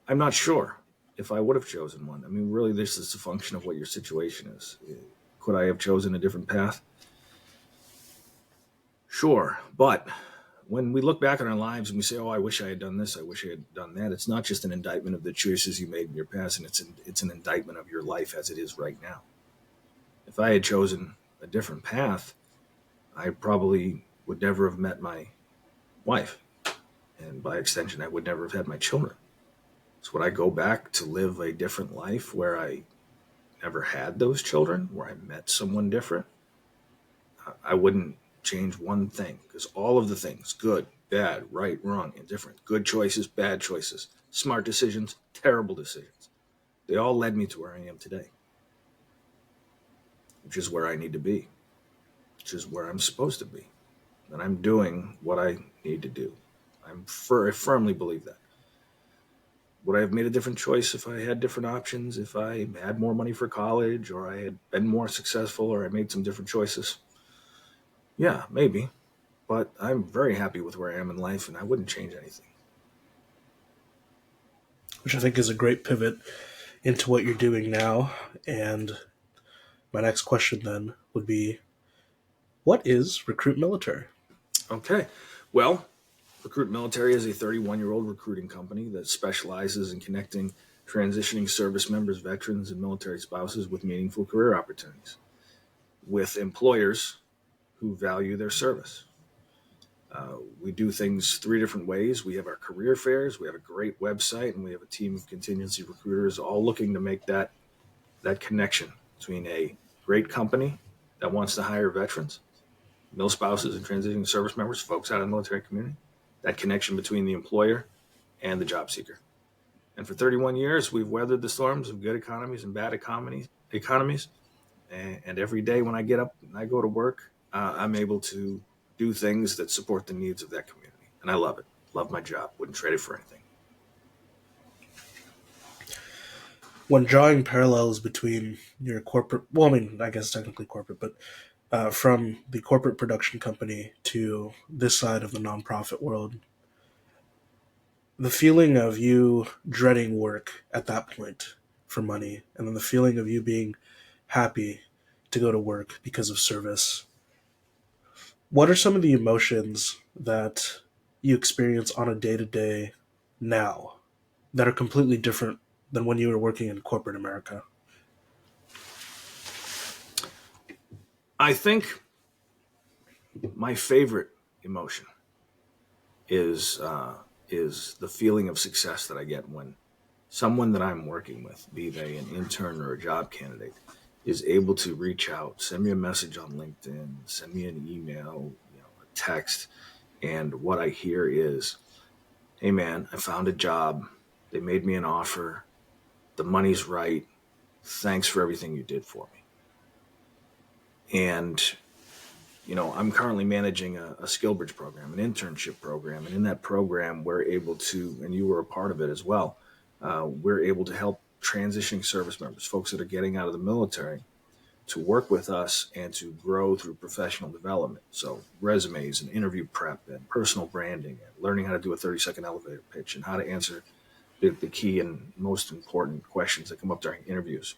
not sure if I would have chosen one. I mean, really, this is a function of what your situation is. Could I have chosen a different path? Sure. But when we look back on our lives and we say, oh, I wish I had done this, I wish I had done that, it's not just an indictment of the choices you made in your past, and it's an indictment of your life as it is right now. If I had chosen a different path, I probably would never have met my wife. And by extension, I would never have had my children. So would I go back to live a different life where I never had those children, where I met someone different? I wouldn't change one thing, because all of the things, good, bad, right, wrong, indifferent, good choices, bad choices, smart decisions, terrible decisions, they all led me to where I am today, which is where I need to be, which is where I'm supposed to be. And I'm doing what I need to do. I firmly believe that. Would I have made a different choice if I had different options, if I had more money for college, or I had been more successful, or I made some different choices? Yeah, maybe. But I'm very happy with where I am in life, and I wouldn't change anything. Which I think is a great pivot into what you're doing now. And my next question then would be, what is RecruitMilitary? Okay. Well, RecruitMilitary is a 31-year-old recruiting company that specializes in connecting transitioning service members, veterans, and military spouses with meaningful career opportunities with employers who value their service. We do things 3 different ways. We have our career fairs, we have a great website, and we have a team of contingency recruiters all looking to make that connection between a great company that wants to hire veterans, mil spouses, and transitioning service members, folks out in the military community, that connection between the employer and the job seeker. And for 31 years, we've weathered the storms of good economies and bad economies. And every day when I get up and I go to work, I'm able to do things that support the needs of that community. And I love it. Love my job. Wouldn't trade it for anything. When drawing parallels between your corporate, well, I mean, I guess technically corporate, but from the corporate production company to this side of the nonprofit world, the feeling of you dreading work at that point for money, and then the feeling of you being happy to go to work because of service. What are some of the emotions that you experience on a day to day now that are completely different than when you were working in corporate America? I think my favorite emotion is the feeling of success that I get when someone that I'm working with, be they an intern or a job candidate, is able to reach out, send me a message on LinkedIn, send me an email, a text, and what I hear is, "Hey man, I found a job. They made me an offer. The money's right. Thanks for everything you did for me." And I'm currently managing a skill bridge program, an internship program, and in that program, we're able to, and you were a part of it as well. We're able to help transitioning service members, folks that are getting out of the military, to work with us and to grow through professional development. So resumes and interview prep and personal branding and learning how to do a 30-second elevator pitch and how to answer the key and most important questions that come up during interviews.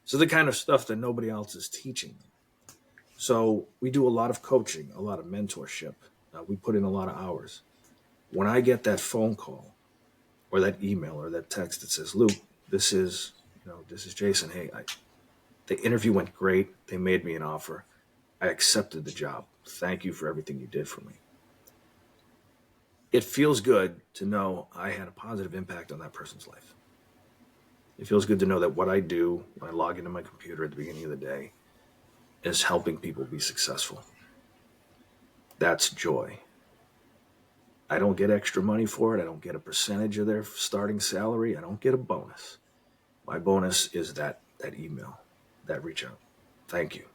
So the kind of stuff that nobody else is teaching. So we do a lot of coaching, a lot of mentorship. We put in a lot of hours. When I get that phone call or that email or that text that says, "Luke, this is Jason. Hey, the interview went great. They made me an offer. I accepted the job. Thank you for everything you did for me." It feels good to know I had a positive impact on that person's life. It feels good to know that what I do when I log into my computer at the beginning of the day is helping people be successful. That's joy. I don't get extra money for it. I don't get a percentage of their starting salary. I don't get a bonus. My bonus is that email, that reach out. Thank you.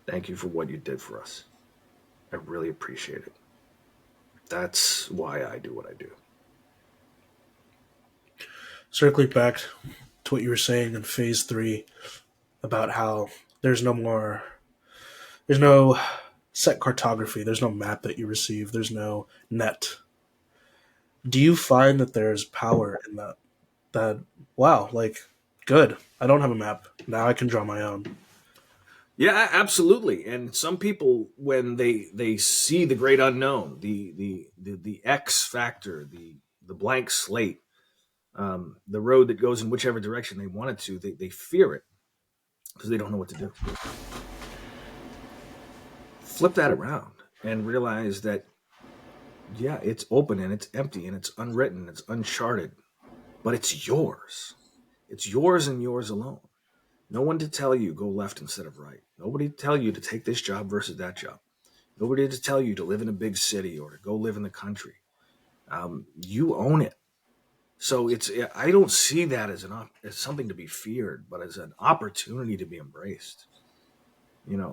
Thank you for what you did for us. I really appreciate it. That's why I do what I do. Circling back to what you were saying in phase three about how there's no more, there's no set cartography, there's no map that you receive, there's no net. Do you find that there's power in that? That, wow, like, good. I don't have a map. Now I can draw my own. Yeah, absolutely. And some people, when they see the great unknown, the X factor, the blank slate, the road that goes in whichever direction they want it to, they fear it because they don't know what to do. Flip that around and realize that, yeah, it's open and it's empty and it's unwritten, it's uncharted, but it's yours. It's yours and yours alone. No one to tell you go left instead of right. Nobody to tell you to take this job versus that job. Nobody to tell you to live in a big city or to go live in the country. You own it. So I don't see that as something to be feared, but as an opportunity to be embraced.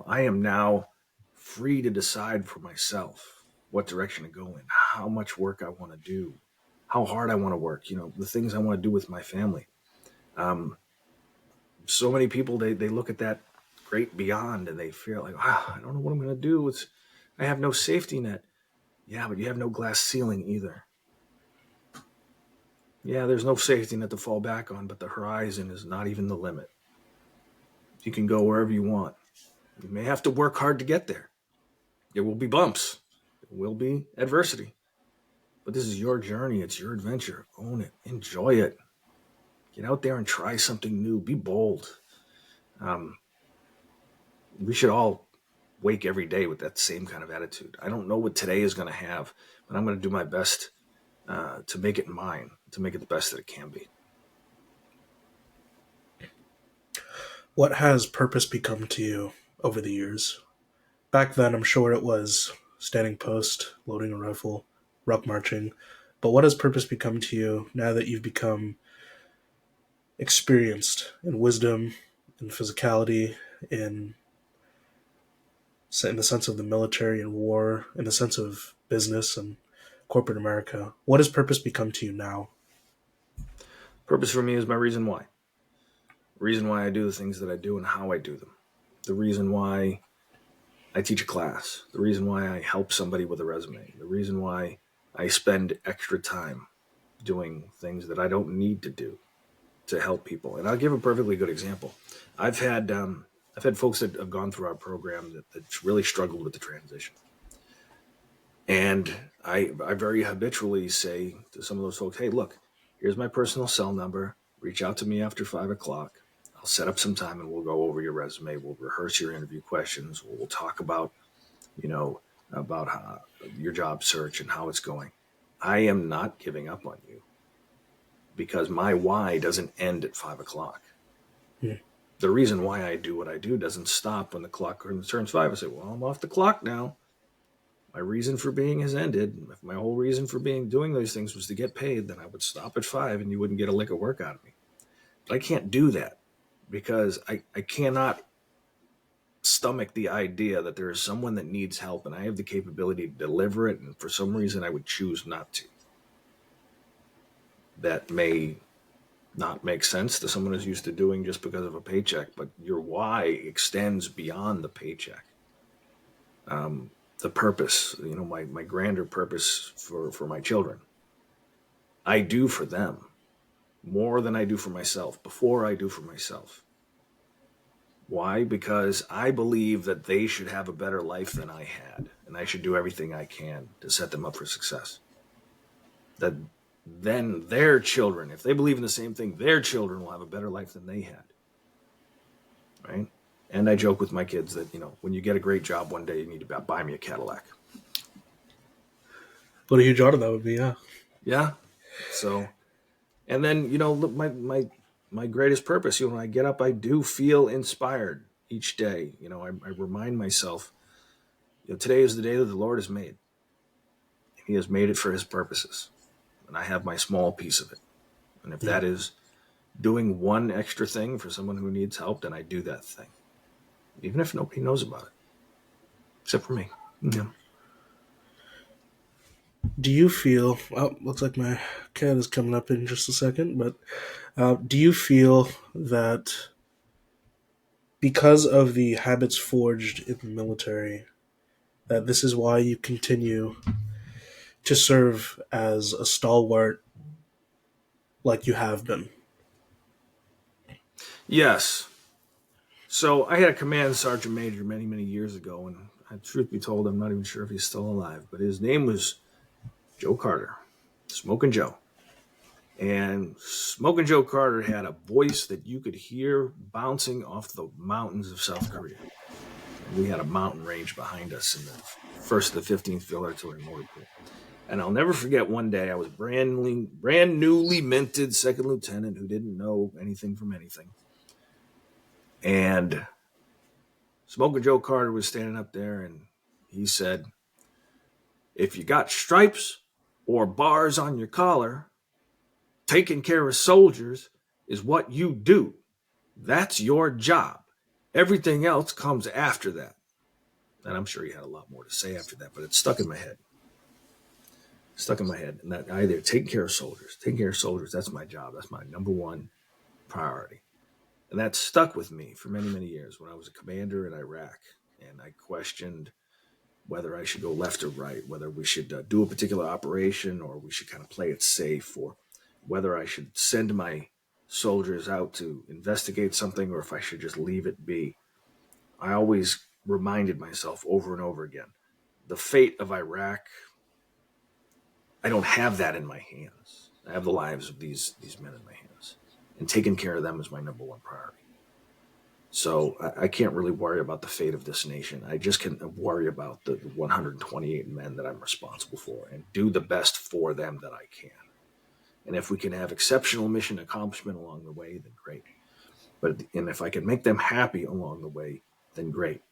I am now free to decide for myself what direction to go in, how much work I want to do, how hard I want to work, the things I want to do with my family. Um, so many people, they look at that great beyond and they feel like, wow, I don't know what I'm going to do. I have no safety net. Yeah, but you have no glass ceiling either. Yeah, there's no safety net to fall back on, but the horizon is not even the limit. You can go wherever you want. You may have to work hard to get there. There will be bumps. There will be adversity. But this is your journey. It's your adventure. Own it. Enjoy it. Get out there and try something new. Be bold. Um, we should all wake every day with that same kind of attitude. I don't know what today is going to have, but I'm going to do my best to make it mine, to make it the best that it can be. What has purpose become to you over the years? Back then, I'm sure it was standing post, loading a rifle, ruck marching. But what has purpose become to you now that you've become experienced in wisdom, in physicality, in in the sense of the military and war, in the sense of business and corporate America? What has purpose become to you now? Purpose for me is my reason why. The reason why I do the things that I do and how I do them. The reason why I teach a class. The reason why I help somebody with a resume. The reason why I spend extra time doing things that I don't need to do to help people. And I'll give a perfectly good example. I've had I've had folks that have gone through our program that really struggled with the transition. And I very habitually say to some of those folks, "Hey, look, here's my personal cell number. Reach out to me after 5 o'clock. I'll set up some time and we'll go over your resume. We'll rehearse your interview questions. We'll talk about, you know, about your job search and how it's going. I am not giving up on you. because my why doesn't end at 5 o'clock. Hmm. The reason why I do what I do doesn't stop when the clock turns 5. I say, well, I'm off the clock now. My reason for being has ended. If my whole reason for doing those things was to get paid, then I would stop at 5 and you wouldn't get a lick of work out of me. But I can't do that because I cannot stomach the idea that there is someone that needs help and I have the capability to deliver it, and for some reason I would choose not to. That may not make sense to someone who's used to doing just because of a paycheck, but your why extends beyond the paycheck. The purpose, my grander purpose for my children, I do for them more than I do for myself, before I do for myself. Why? Because I believe that they should have a better life than I had, and I should do everything I can to set them up for success. That then their children, if they believe in the same thing, their children will have a better life than they had. Right? And I joke with my kids that, when you get a great job one day, you need to buy me a Cadillac. What a huge honor that would be, yeah. Yeah. So, and then, my greatest purpose, when I get up, I do feel inspired each day. I remind myself, today is the day that the Lord has made. He has made it for his purposes. And I have my small piece of it. And if that is doing one extra thing for someone who needs help, then I do that thing. Even if nobody knows about it. Except for me. Yeah. Do you feel, looks like my cat is coming up in just a second, but do you feel that because of the habits forged in the military, that this is why you continue to serve as a stalwart like you have been? Yes. So I had a command sergeant major many, many years ago, and truth be told, I'm not even sure if he's still alive, but his name was Joe Carter, Smoking Joe. And Smoking Joe Carter had a voice that you could hear bouncing off the mountains of South Korea. And we had a mountain range behind us in the 1st of the 15th Field Artillery Motor Pool. And I'll never forget one day I was brand newly minted second lieutenant who didn't know anything from anything. And Smoking Joe Carter was standing up there and he said, if you got stripes or bars on your collar, taking care of soldiers is what you do. That's your job. Everything else comes after that. And I'm sure he had a lot more to say after that, but it stuck in my head. And that idea, taking care of soldiers, that's my job. That's my number one priority. And that stuck with me for many, many years when I was a commander in Iraq. And I questioned whether I should go left or right, whether we should do a particular operation or we should kind of play it safe, or whether I should send my soldiers out to investigate something or if I should just leave it be. I always reminded myself over and over again, the fate of Iraq, I don't have that in my hands. I have the lives of these men in my hands, and taking care of them is my number one priority. So I can't really worry about the fate of this nation. I just can worry about the 128 men that I'm responsible for and do the best for them that I can. And if we can have exceptional mission accomplishment along the way, then great. And if I can make them happy along the way, then great.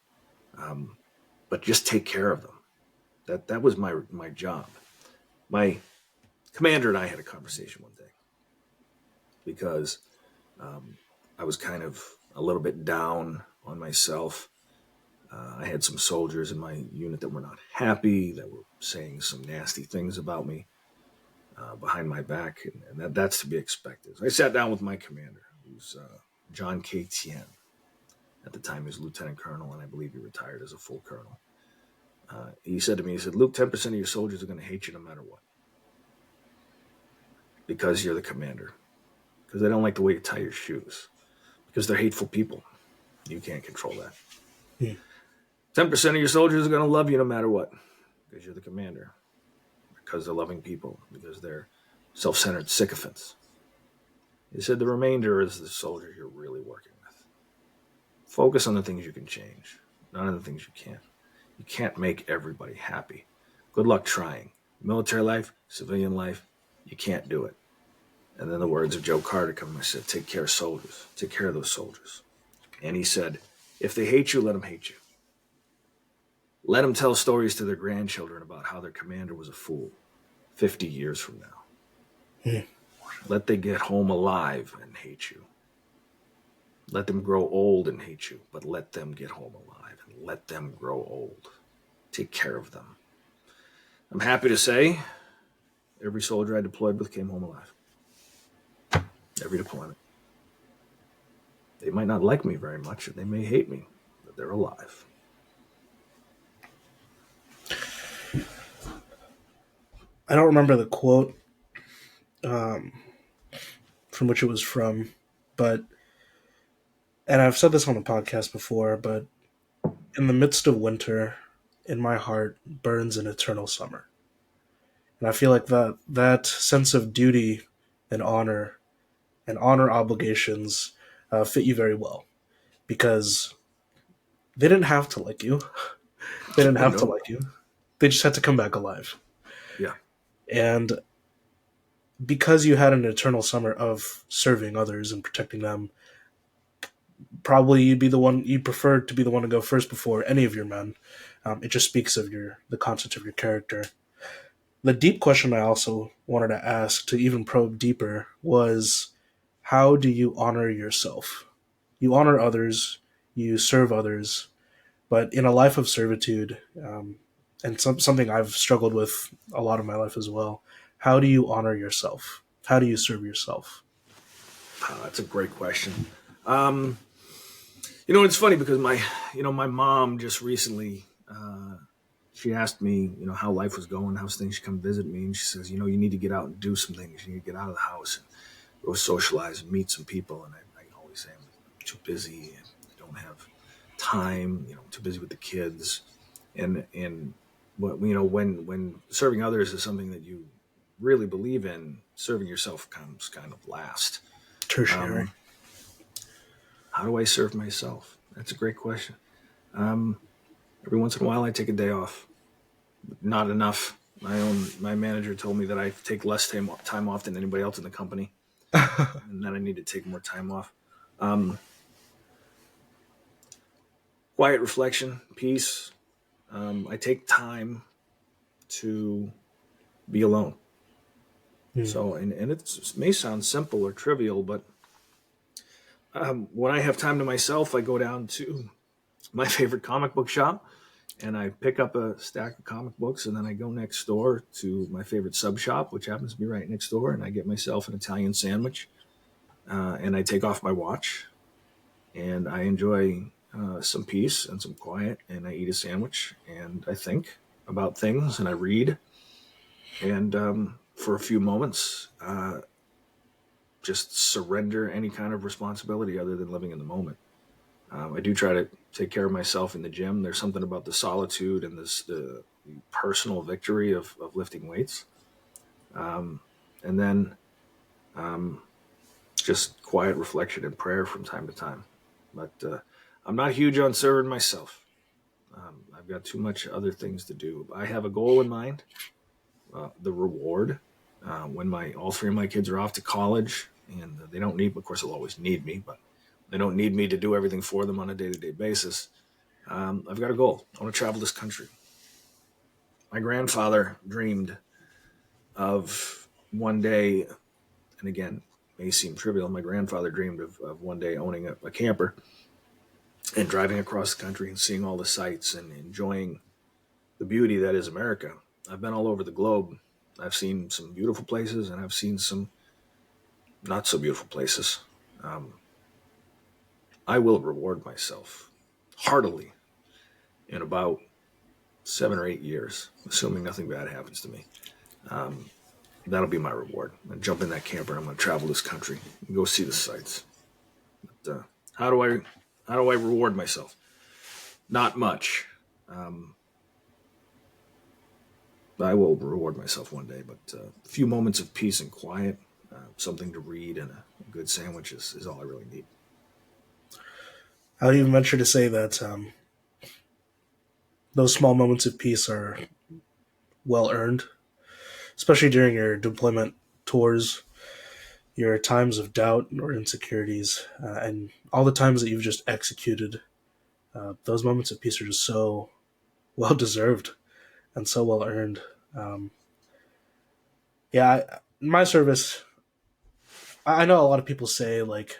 But just take care of them. That was my job. My commander and I had a conversation one day because I was kind of a little bit down on myself. I had some soldiers in my unit that were not happy, that were saying some nasty things about me behind my back, and that's to be expected. So I sat down with my commander, who's John K. Tien. At the time, he was lieutenant colonel, and I believe he retired as a full colonel. He said to me, Luke, 10% of your soldiers are going to hate you no matter what. Because you're the commander. Because they don't like the way you tie your shoes. Because they're hateful people. You can't control that. 10% of your soldiers are going to love you no matter what. Because you're the commander. Because they're loving people. Because they're self-centered sycophants. He said the remainder is the soldier you're really working with. Focus on the things you can change. Not on the things you can't. You can't make everybody happy. Good luck trying. Military life, civilian life, you can't do it. And then the words of Joe Carter come. I said, take care of soldiers. Take care of those soldiers. And he said, if they hate you, let them hate you. Let them tell stories to their grandchildren about how their commander was a fool 50 years from now. Hmm. Let them get home alive and hate you. Let them grow old and hate you, but let them get home alive and let them grow old. Take care of them. I'm happy to say every soldier I deployed with came home alive. Every deployment. They might not like me very much, and they may hate me, but they're alive. I don't remember the quote um, from which it was from, but, and I've said this on the podcast before, but in the midst of winter, in my heart burns an eternal summer. And I feel like that sense of duty and honor obligations fit you very well because they didn't have to like you. They didn't Oh, have to no. like you. They just had to come back alive. Yeah. And because you had an eternal summer of serving others and protecting them, probably you'd prefer to be the one to go first before any of your men. It just speaks of the content of your character. The deep question I also wanted to ask to even probe deeper was, how do you honor yourself? You honor others, you serve others, but in a life of servitude, and something I've struggled with a lot of my life as well, how do you honor yourself? How do you serve yourself? That's a great question. Um, it's funny because my mom just recently, she asked me, how life was going, how's things. She come visit me, and she says, you need to get out and do some things. You need to get out of the house and go socialize and meet some people. And I always say I'm too busy and I don't have time. Too busy with the kids. And when serving others is something that you really believe in, serving yourself comes kind of last. Tertiary. Um, how do I serve myself? That's a great question. Um, every once in a while, I take a day off. Not enough. My manager told me that I take less time off than anybody else in the company, and that I need to take more time off. Um, quiet reflection, peace. I take time to be alone. Hmm. So, and it may sound simple or trivial, but when I have time to myself, I go down to my favorite comic book shop and I pick up a stack of comic books, and then I go next door to my favorite sub shop, which happens to be right next door, and I get myself an Italian sandwich, and I take off my watch, and I enjoy some peace and some quiet, and I eat a sandwich, and I think about things, and I read, and for a few moments, just surrender any kind of responsibility other than living in the moment. I do try to take care of myself in the gym. There's something about the solitude and the personal victory of lifting weights. Um, and then um, just quiet reflection and prayer from time to time. But I'm not huge on serving myself. I've got too much other things to do. I have a goal in mind, the reward. When all three of my kids are off to college, and they don't need, of course, they'll always need me, but they don't need me to do everything for them on a day-to-day basis. I've got a goal. I want to travel this country. My grandfather dreamed of one day, and again, may seem trivial. My grandfather dreamed of one day owning a camper and driving across the country and seeing all the sights and enjoying the beauty that is America. I've been all over the globe. I've seen some beautiful places, and I've seen some not so beautiful places. Um, I will reward myself heartily in about 7 or 8 years, assuming nothing bad happens to me. Um, that'll be my reward. I'm gonna jump in that camper and I'm gonna travel this country and go see the sights. But, how do I reward myself? Not much. Um, I will reward myself one day, but a few moments of peace and quiet, something to read, and a good sandwich is all I really need. I'll even venture to say that those small moments of peace are well earned, especially during your deployment tours. your times of doubt or insecurities, and all the times that you've just executed. Those moments of peace are just so well deserved and so well earned. Um, yeah, my service. I know a lot of people say like,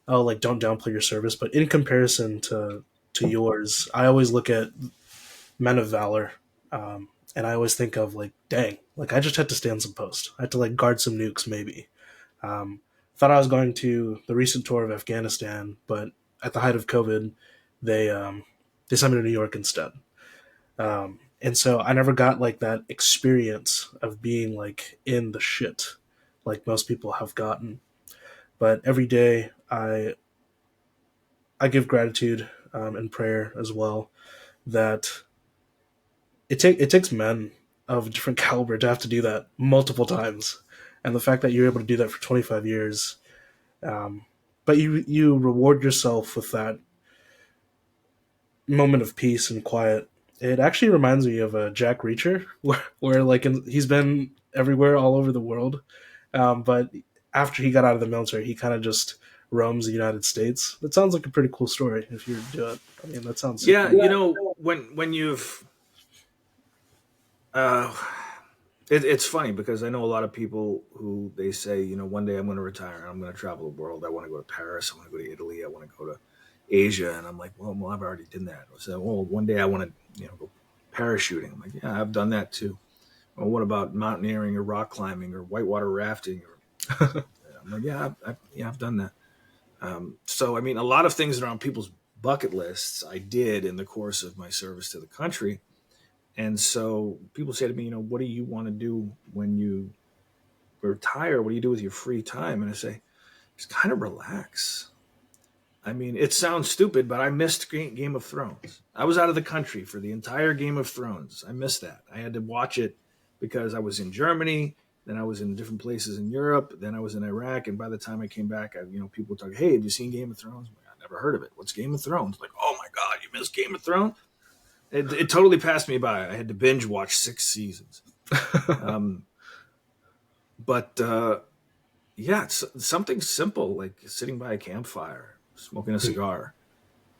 "Oh, like don't downplay your service," but in comparison to yours, I always look at men of valor, and I always think of like, dang, like I just had to stand some post. I had to like guard some nukes, maybe. Um, Thought I was going to the recent tour of Afghanistan, but at the height of COVID, they sent me to New York instead. And so I never got like that experience of being like in the shit, like most people have gotten. But every day I give gratitude and prayer as well that it takes men of different caliber to have to do that multiple times, and the fact that you're able to do that for 25 years, um, but you reward yourself with that moment of peace and quiet. It actually reminds me of a Jack Reacher, where like he's been everywhere, all over the world, but after he got out of the military, he kind of just roams the United States. That sounds like a pretty cool story if you do it. I mean, that sounds super. Yeah, when you've uh, it's funny because I know a lot of people who they say, one day I'm going to retire and I'm going to travel the world. I want to go to Paris. I want to go to Italy. I want to go to Asia. And I'm like, well, I've already done that. I said, well, one day I want to, go parachuting. I'm like, yeah, I've done that too. Well, what about mountaineering or rock climbing or whitewater rafting? Or I'm like, yeah, I've done that. So, I mean, a lot of things that are on people's bucket lists, I did in the course of my service to the country. And so people say to me, what do you want to do when you retire? What do you do with your free time? And I say, just kind of relax. I mean, it sounds stupid, but I missed Game of Thrones. I was out of the country for the entire Game of Thrones. I missed that. I had to watch it because I was in Germany, then I was in different places in Europe, then I was in Iraq, and by the time I came back, people were talking, "Hey, have you seen Game of Thrones?" I'm like, I never heard of it. What's Game of Thrones? Like, oh my God, you missed Game of Thrones? It totally passed me by. I had to binge watch 6 seasons. Um, but yeah, it's something simple like sitting by a campfire, smoking a cigar,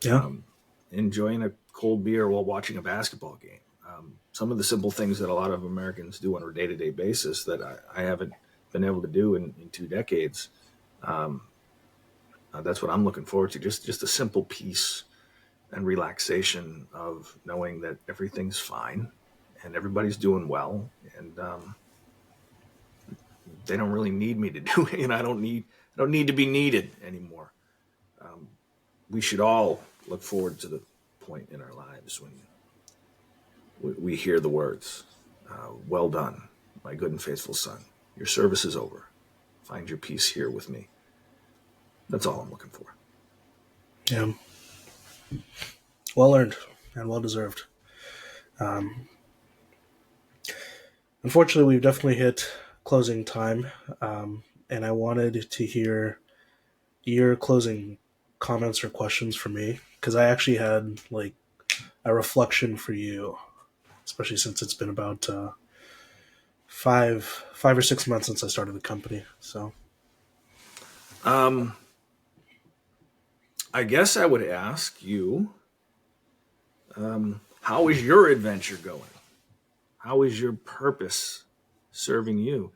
Yeah. um, enjoying a cold beer while watching a basketball game. Some of the simple things that a lot of Americans do on a day-to-day basis that I haven't been able to do in 2 decades. Um, that's what I'm looking forward to. Just a simple peace and relaxation of knowing that everything's fine and everybody's doing well, and they don't really need me to do it. I don't need to be needed anymore. Um, we should all look forward to the point in our lives when we hear the words, "Well done, my good and faithful son. Your service is over. Find your peace here with me." That's all I'm looking for. Yeah. Well earned and well deserved. Um, Unfortunately, we've definitely hit closing time, and I wanted to hear your closing comments or questions for me because I actually had like a reflection for you, especially since it's been about 5 or 6 months since I started the company. So, Um, I guess I would ask you, how is your adventure going? How is your purpose serving you?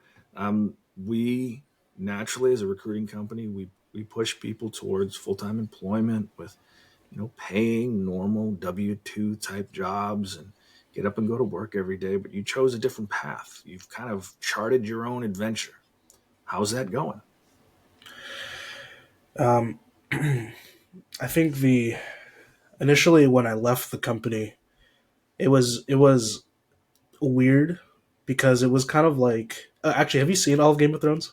We naturally, as a recruiting company, we push people towards full time employment with paying normal W-2 type jobs and get up and go to work every day. But you chose a different path. You've kind of charted your own adventure. How's that going? um, I think the initially when I left the company, it was weird because it was kind of like actually, have you seen all of Game of Thrones?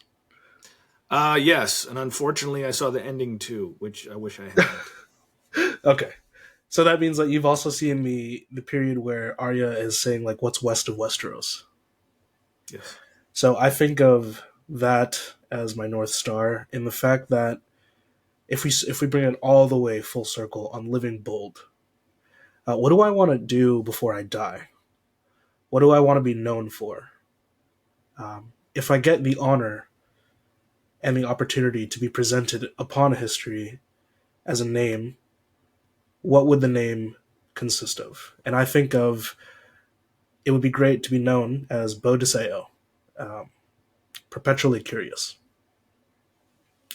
Yes, and unfortunately, I saw the ending too, which I wish I hadn't. Okay. So that means that you've also seen the period where Arya is saying like what's west of Westeros. Yes. So I think of that as my north star in the fact that if we bring it all the way full circle on living bold, what do I want to do before I die? What do I want to be known for? If I get the honor, and the opportunity to be presented upon a history as a name, what would the name consist of? And I think of it would be great to be known as Bodhiseo, um, perpetually curious.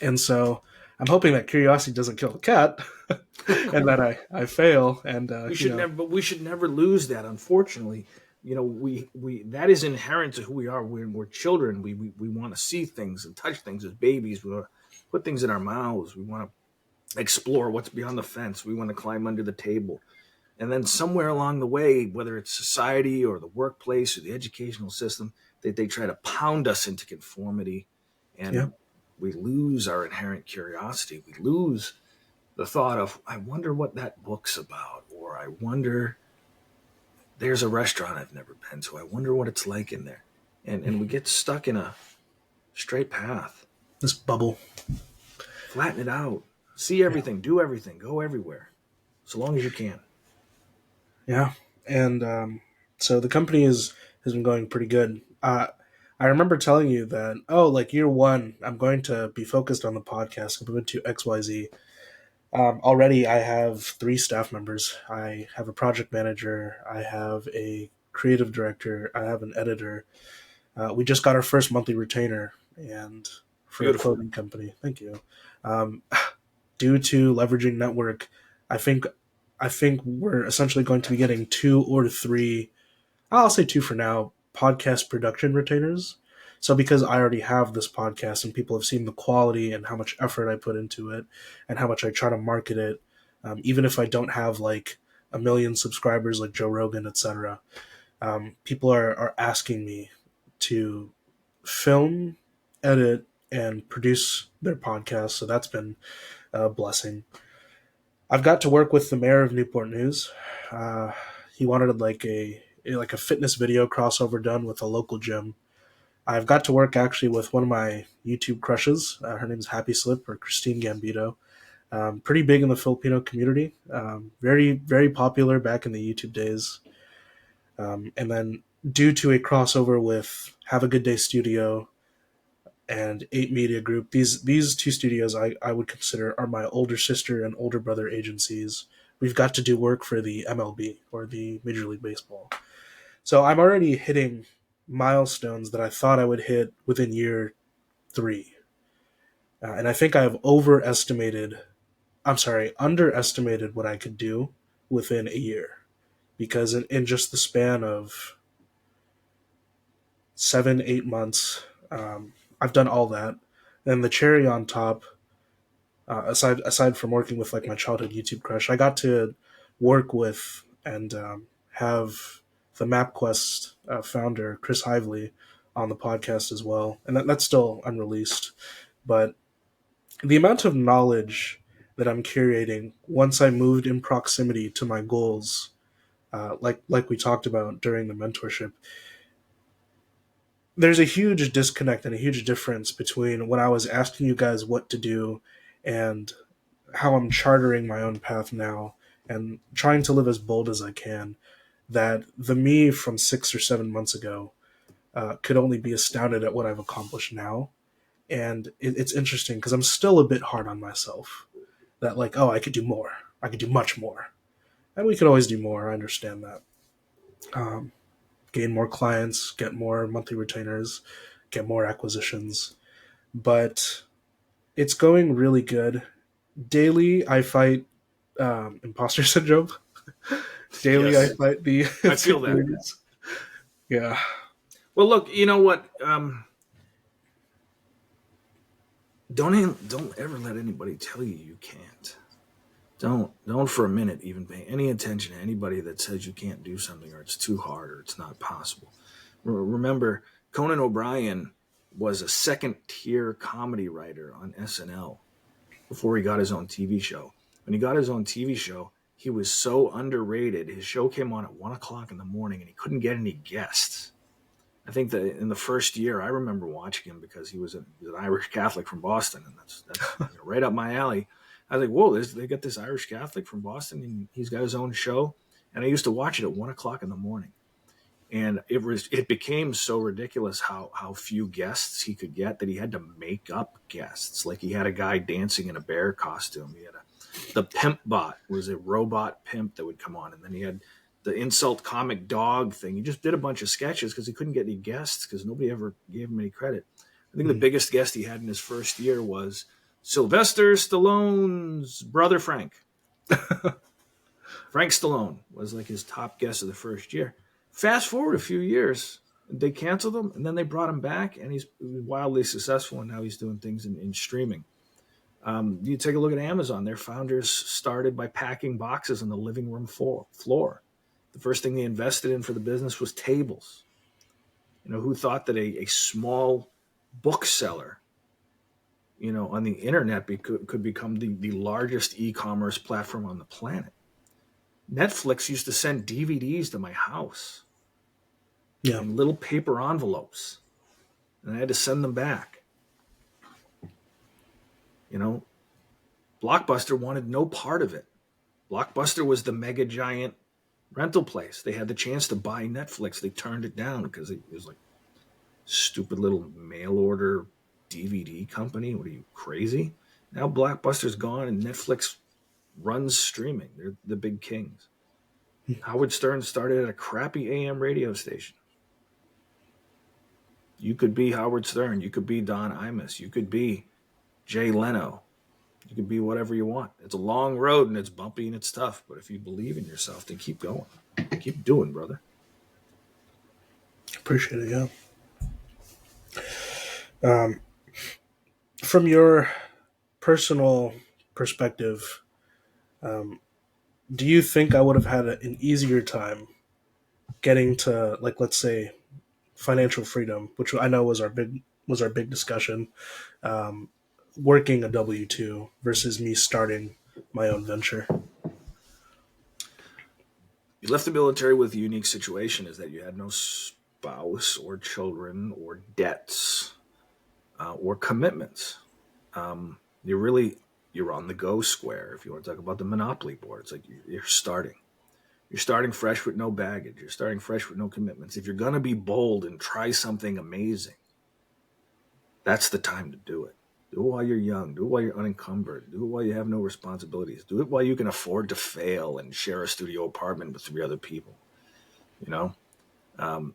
And so I'm hoping that curiosity doesn't kill the cat, and that I fail, and We should never lose that. Unfortunately, we that is inherent to who we are. We're children. We want to see things and touch things as babies. We want to put things in our mouths. We want to explore what's beyond the fence. We want to climb under the table. And then somewhere along the way, whether it's society or the workplace or the educational system, they try to pound us into conformity, yeah, and we lose our inherent curiosity. We lose the thought of, I wonder what that book's about, or I wonder, there's a restaurant I've never been to. I wonder what it's like in there. And we get stuck in a straight path. this bubble. Flatten it out. See everything, do everything, go everywhere, so long as you can. Yeah, and so the company has been going pretty good. I remember telling you that, oh, like year one, I'm going to be focused on the podcast. I'm going to XYZ. Already, I have 3 staff members. I have a project manager. I have a creative director. I have an editor. We just got our first monthly retainer, and for a Beautiful. clothing company. Thank you. Um, Due to leveraging network, I think we're essentially going to be getting 2 or 3. I'll say 2 for now. Podcast production retainers. So because I already have this podcast and people have seen the quality and how much effort I put into it and how much I try to market it, even if I don't have like a million subscribers like Joe Rogan, etc., people are asking me to film, edit, and produce their podcast. So that's been a blessing. I've got to work with the mayor of Newport News. He wanted like a fitness video crossover done with a local gym. I've got to work actually with one of my YouTube crushes. Her name's Happy Slip, or Christine Gambito. Pretty big in the Filipino community. Very, very popular back in the YouTube days. And then due to a crossover with Have a Good Day Studio and 8 Media Group, these 2 studios I would consider are my older sister and older brother agencies. We've got to do work for the MLB, or the Major League Baseball. So I'm already hitting milestones that I thought I would hit within year 3. And I think I have underestimated what I could do within a year. Because in just the span of 7, 8 months, I've done all that. And the cherry on top, aside from working with like my childhood YouTube crush, I got to work with and have the MapQuest founder Chris Hively on the podcast as well, and that's still unreleased. But the amount of knowledge that I'm curating once I moved in proximity to my goals, like we talked about during the mentorship, there's a huge disconnect and a huge difference between when I was asking you guys what to do and how I'm chartering my own path now and trying to live as bold as I can. That the me from 6 or 7 months ago could only be astounded at what I've accomplished now. And it's interesting because I'm still a bit hard on myself. That, like, oh, I could do more. I could do much more. And we could always do more. I understand that. Um, Gain more clients, get more monthly retainers, get more acquisitions. But it's going really good. Daily, I fight imposter syndrome. Daily, I Yes, fight the I feel that. insecurities. Yeah. Well, look, you know what? Don't ever let anybody tell you you can't. Don't for a minute even pay any attention to anybody that says you can't do something, or it's too hard, or it's not possible. Remember, Conan O'Brien was a second-tier comedy writer on SNL before he got his own TV show. When he got his own TV show, he was so underrated. His show came on at 1 o'clock in the morning, and he couldn't get any guests. I think that in the first year, I remember watching him because he was an Irish Catholic from Boston, and that's right up my alley. I was like, whoa, they got this Irish Catholic from Boston, and he's got his own show. And I used to watch it at 1 o'clock in the morning. And it became so ridiculous how few guests he could get that he had to make up guests. Like he had a guy dancing in a bear costume. He had the pimp bot was a robot pimp that would come on, and then he had the insult comic dog thing. He just did a bunch of sketches because he couldn't get any guests because nobody ever gave him any credit. I think the biggest guest he had in his first year was Sylvester Stallone's brother Frank. Frank Stallone was like his top guest of the first year. Fast forward a few years, they canceled him, and then they brought him back, and he's wildly successful, and now he's doing things in streaming. You take a look at Amazon. Their founders started by packing boxes on the living room floor. The first thing they invested in for the business was tables. Who thought that a small bookseller, on the internet could become the largest e-commerce platform on the planet? Netflix used to send DVDs to my house in little paper envelopes, and I had to send them back. Blockbuster wanted no part of it. Blockbuster was the mega giant rental place. They had the chance to buy Netflix. They turned it down because it was like stupid little mail order DVD company. What are you, crazy? Now Blockbuster's gone and Netflix runs streaming. They're the big kings. Howard Stern started at a crappy AM radio station. You could be Howard Stern. You could be Don Imus. You could be Jay Leno. You could be whatever you want. It's a long road and it's bumpy and it's tough. But if you believe in yourself, then keep going. Keep doing, brother. Appreciate it, yeah. From your personal perspective, do you think I would have had an easier time getting to, like, let's say, financial freedom, which I know was our big discussion, working a W-2 versus me starting my own venture? You left the military with a unique situation, is that you had no spouse or children or debts or commitments. You're on the go square. If you want to talk about the monopoly board, it's like you're starting. You're starting fresh with no baggage. You're starting fresh with no commitments. If you're going to be bold and try something amazing, that's the time to do it. Do it while you're young. Do it while you're unencumbered. Do it while you have no responsibilities. Do it while you can afford to fail and share a studio apartment with 3 other people.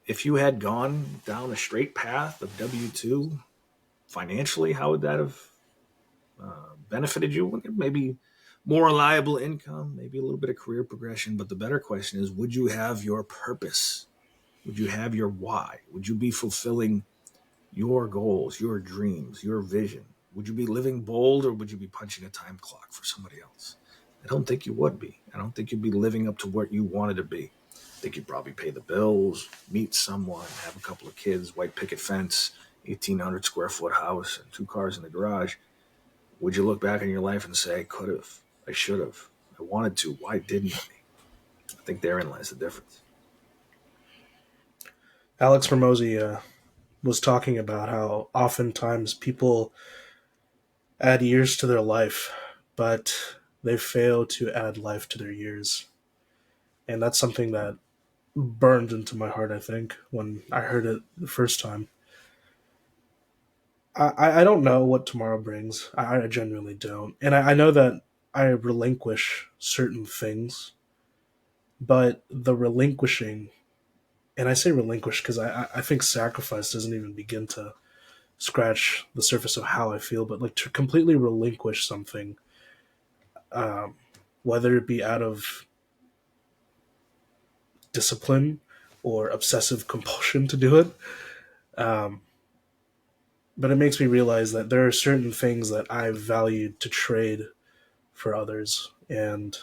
If you had gone down a straight path of W-2 financially, how would that have benefited you? Maybe more reliable income, maybe a little bit of career progression. But the better question is, would you have your purpose? Would you have your why? Would you be fulfilling your goals, your dreams, your vision? Would you be living bold, or would you be punching a time clock for somebody else? I don't think you would be. I don't think you'd be living up to what you wanted to be. I think you'd probably pay the bills, meet someone, have a couple of kids, white picket fence, 1,800 square foot house, and 2 cars in the garage. Would you look back on your life and say, I could have, I should have, I wanted to, why didn't I? I think therein lies the difference. Alex Ramosi was talking about how oftentimes people add years to their life, but they fail to add life to their years. And that's something that burned into my heart, I think, when I heard it the first time. I don't know what tomorrow brings. I genuinely don't. And I know that I relinquish certain things, but the relinquishing, and I say relinquish because I think sacrifice doesn't even begin to scratch the surface of how I feel, but like to completely relinquish something, um, whether it be out of discipline or obsessive compulsion to do it. Um, but it makes me realize that there are certain things that I valued to trade for others. And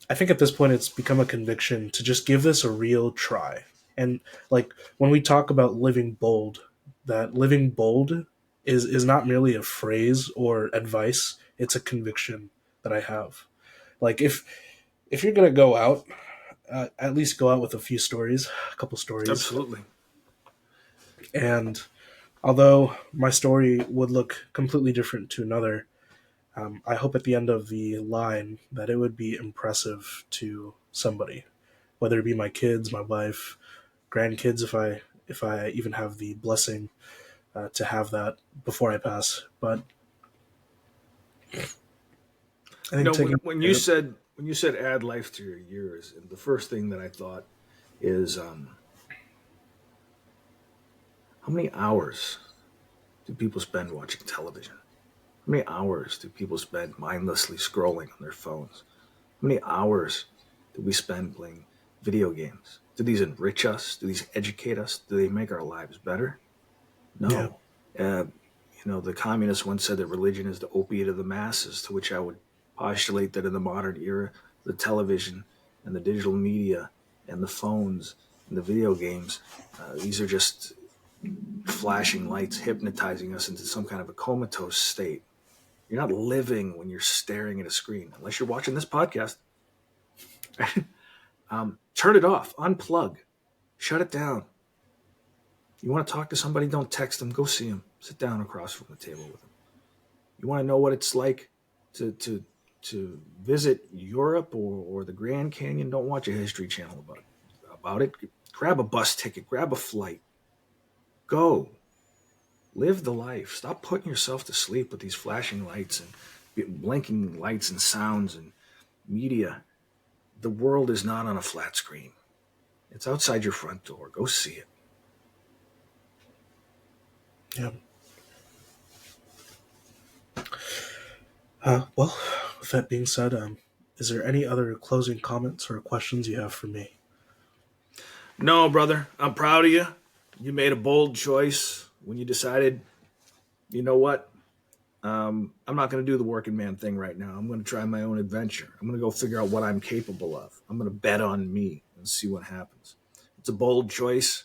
I think at this point it's become a conviction to just give this a real try. And like when we talk about living bold, that living bold is not merely a phrase or advice, it's a conviction that I have. Like if you're gonna go out, at least go out with a few stories, a couple stories. Absolutely. And although my story would look completely different to another, I hope at the end of the line that it would be impressive to somebody. whether it be my kids, my wife, grandkids, if I even have the blessing to have that before I pass. But I You think know, taking when you said add life to your years, and the first thing that I thought is how many hours do people spend watching television? How many hours do people spend mindlessly scrolling on their phones? How many hours do we spend playing video games? Do these enrich us? Do these educate us? Do they make our lives better? yeah, No. Uh, the communists once said that religion is the opiate of the masses, to which I would postulate that in the modern era, the television and the digital media and the phones and the video games, these are just flashing lights hypnotizing us into some kind of a comatose state. You're not living when you're staring at a screen, unless you're watching this podcast. Turn it off, unplug, shut it down. You want to talk to somebody, don't text them, go see them. Sit down across from the table with them. You want to know what it's like to visit Europe or the Grand Canyon, don't watch a History Channel about it. Grab a bus ticket, grab a flight. Go. Live the life. Stop putting yourself to sleep with these flashing lights and blinking lights and sounds and media. The world is not on a flat screen. It's outside your front door. Go see it. yeah. Well, with that being said, is there any other closing comments or questions you have for me? No, brother, I'm proud of you. You made a bold choice when you decided, you know what? I'm not going to do the working man thing right now. I'm going to try my own adventure. I'm going to go figure out what I'm capable of. I'm going to bet on me and see what happens. It's a bold choice.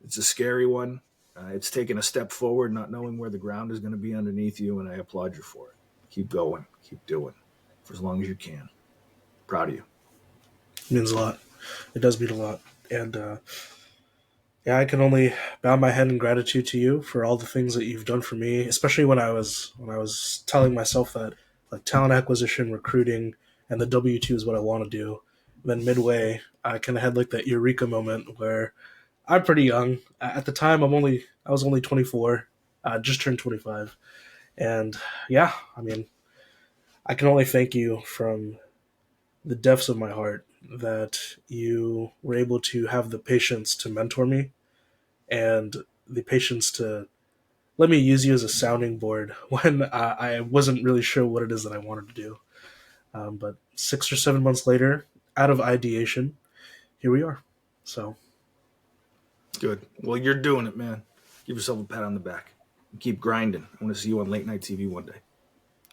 It's a scary one. It's taking a step forward, not knowing where the ground is going to be underneath you, and I applaud you for it. Keep going. Keep doing for as long as you can. Proud of you. It means a lot. It does mean a lot. And yeah, I can only bow my head in gratitude to you for all the things that you've done for me, especially when I was telling myself that like talent acquisition, recruiting, and the W-2 is what I want to do. And then midway, I kind of had like that eureka moment where I'm pretty young. At the time, I was only 24, just turned 25. And yeah, I mean, I can only thank you from the depths of my heart that you were able to have the patience to mentor me and the patience to let me use you as a sounding board when I wasn't really sure what it is that I wanted to do. But 6 or 7 months later, out of ideation, here we are. So, Good. Well, you're doing it, man. Give yourself a pat on the back. And keep grinding. I want to see you on late night TV one day.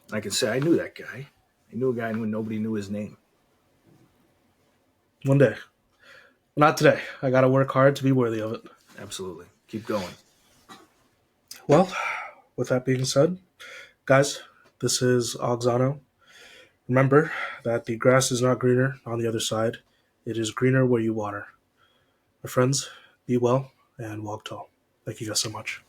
And I can say I knew that guy. I knew a guy when nobody knew his name. one day. Not today. I got to work hard to be worthy of it. Absolutely. Keep going. Well, with that being said, guys, this is Auxano. Remember that the grass is not greener on the other side. It is greener where you water. My friends, be well and walk tall. Thank you guys so much.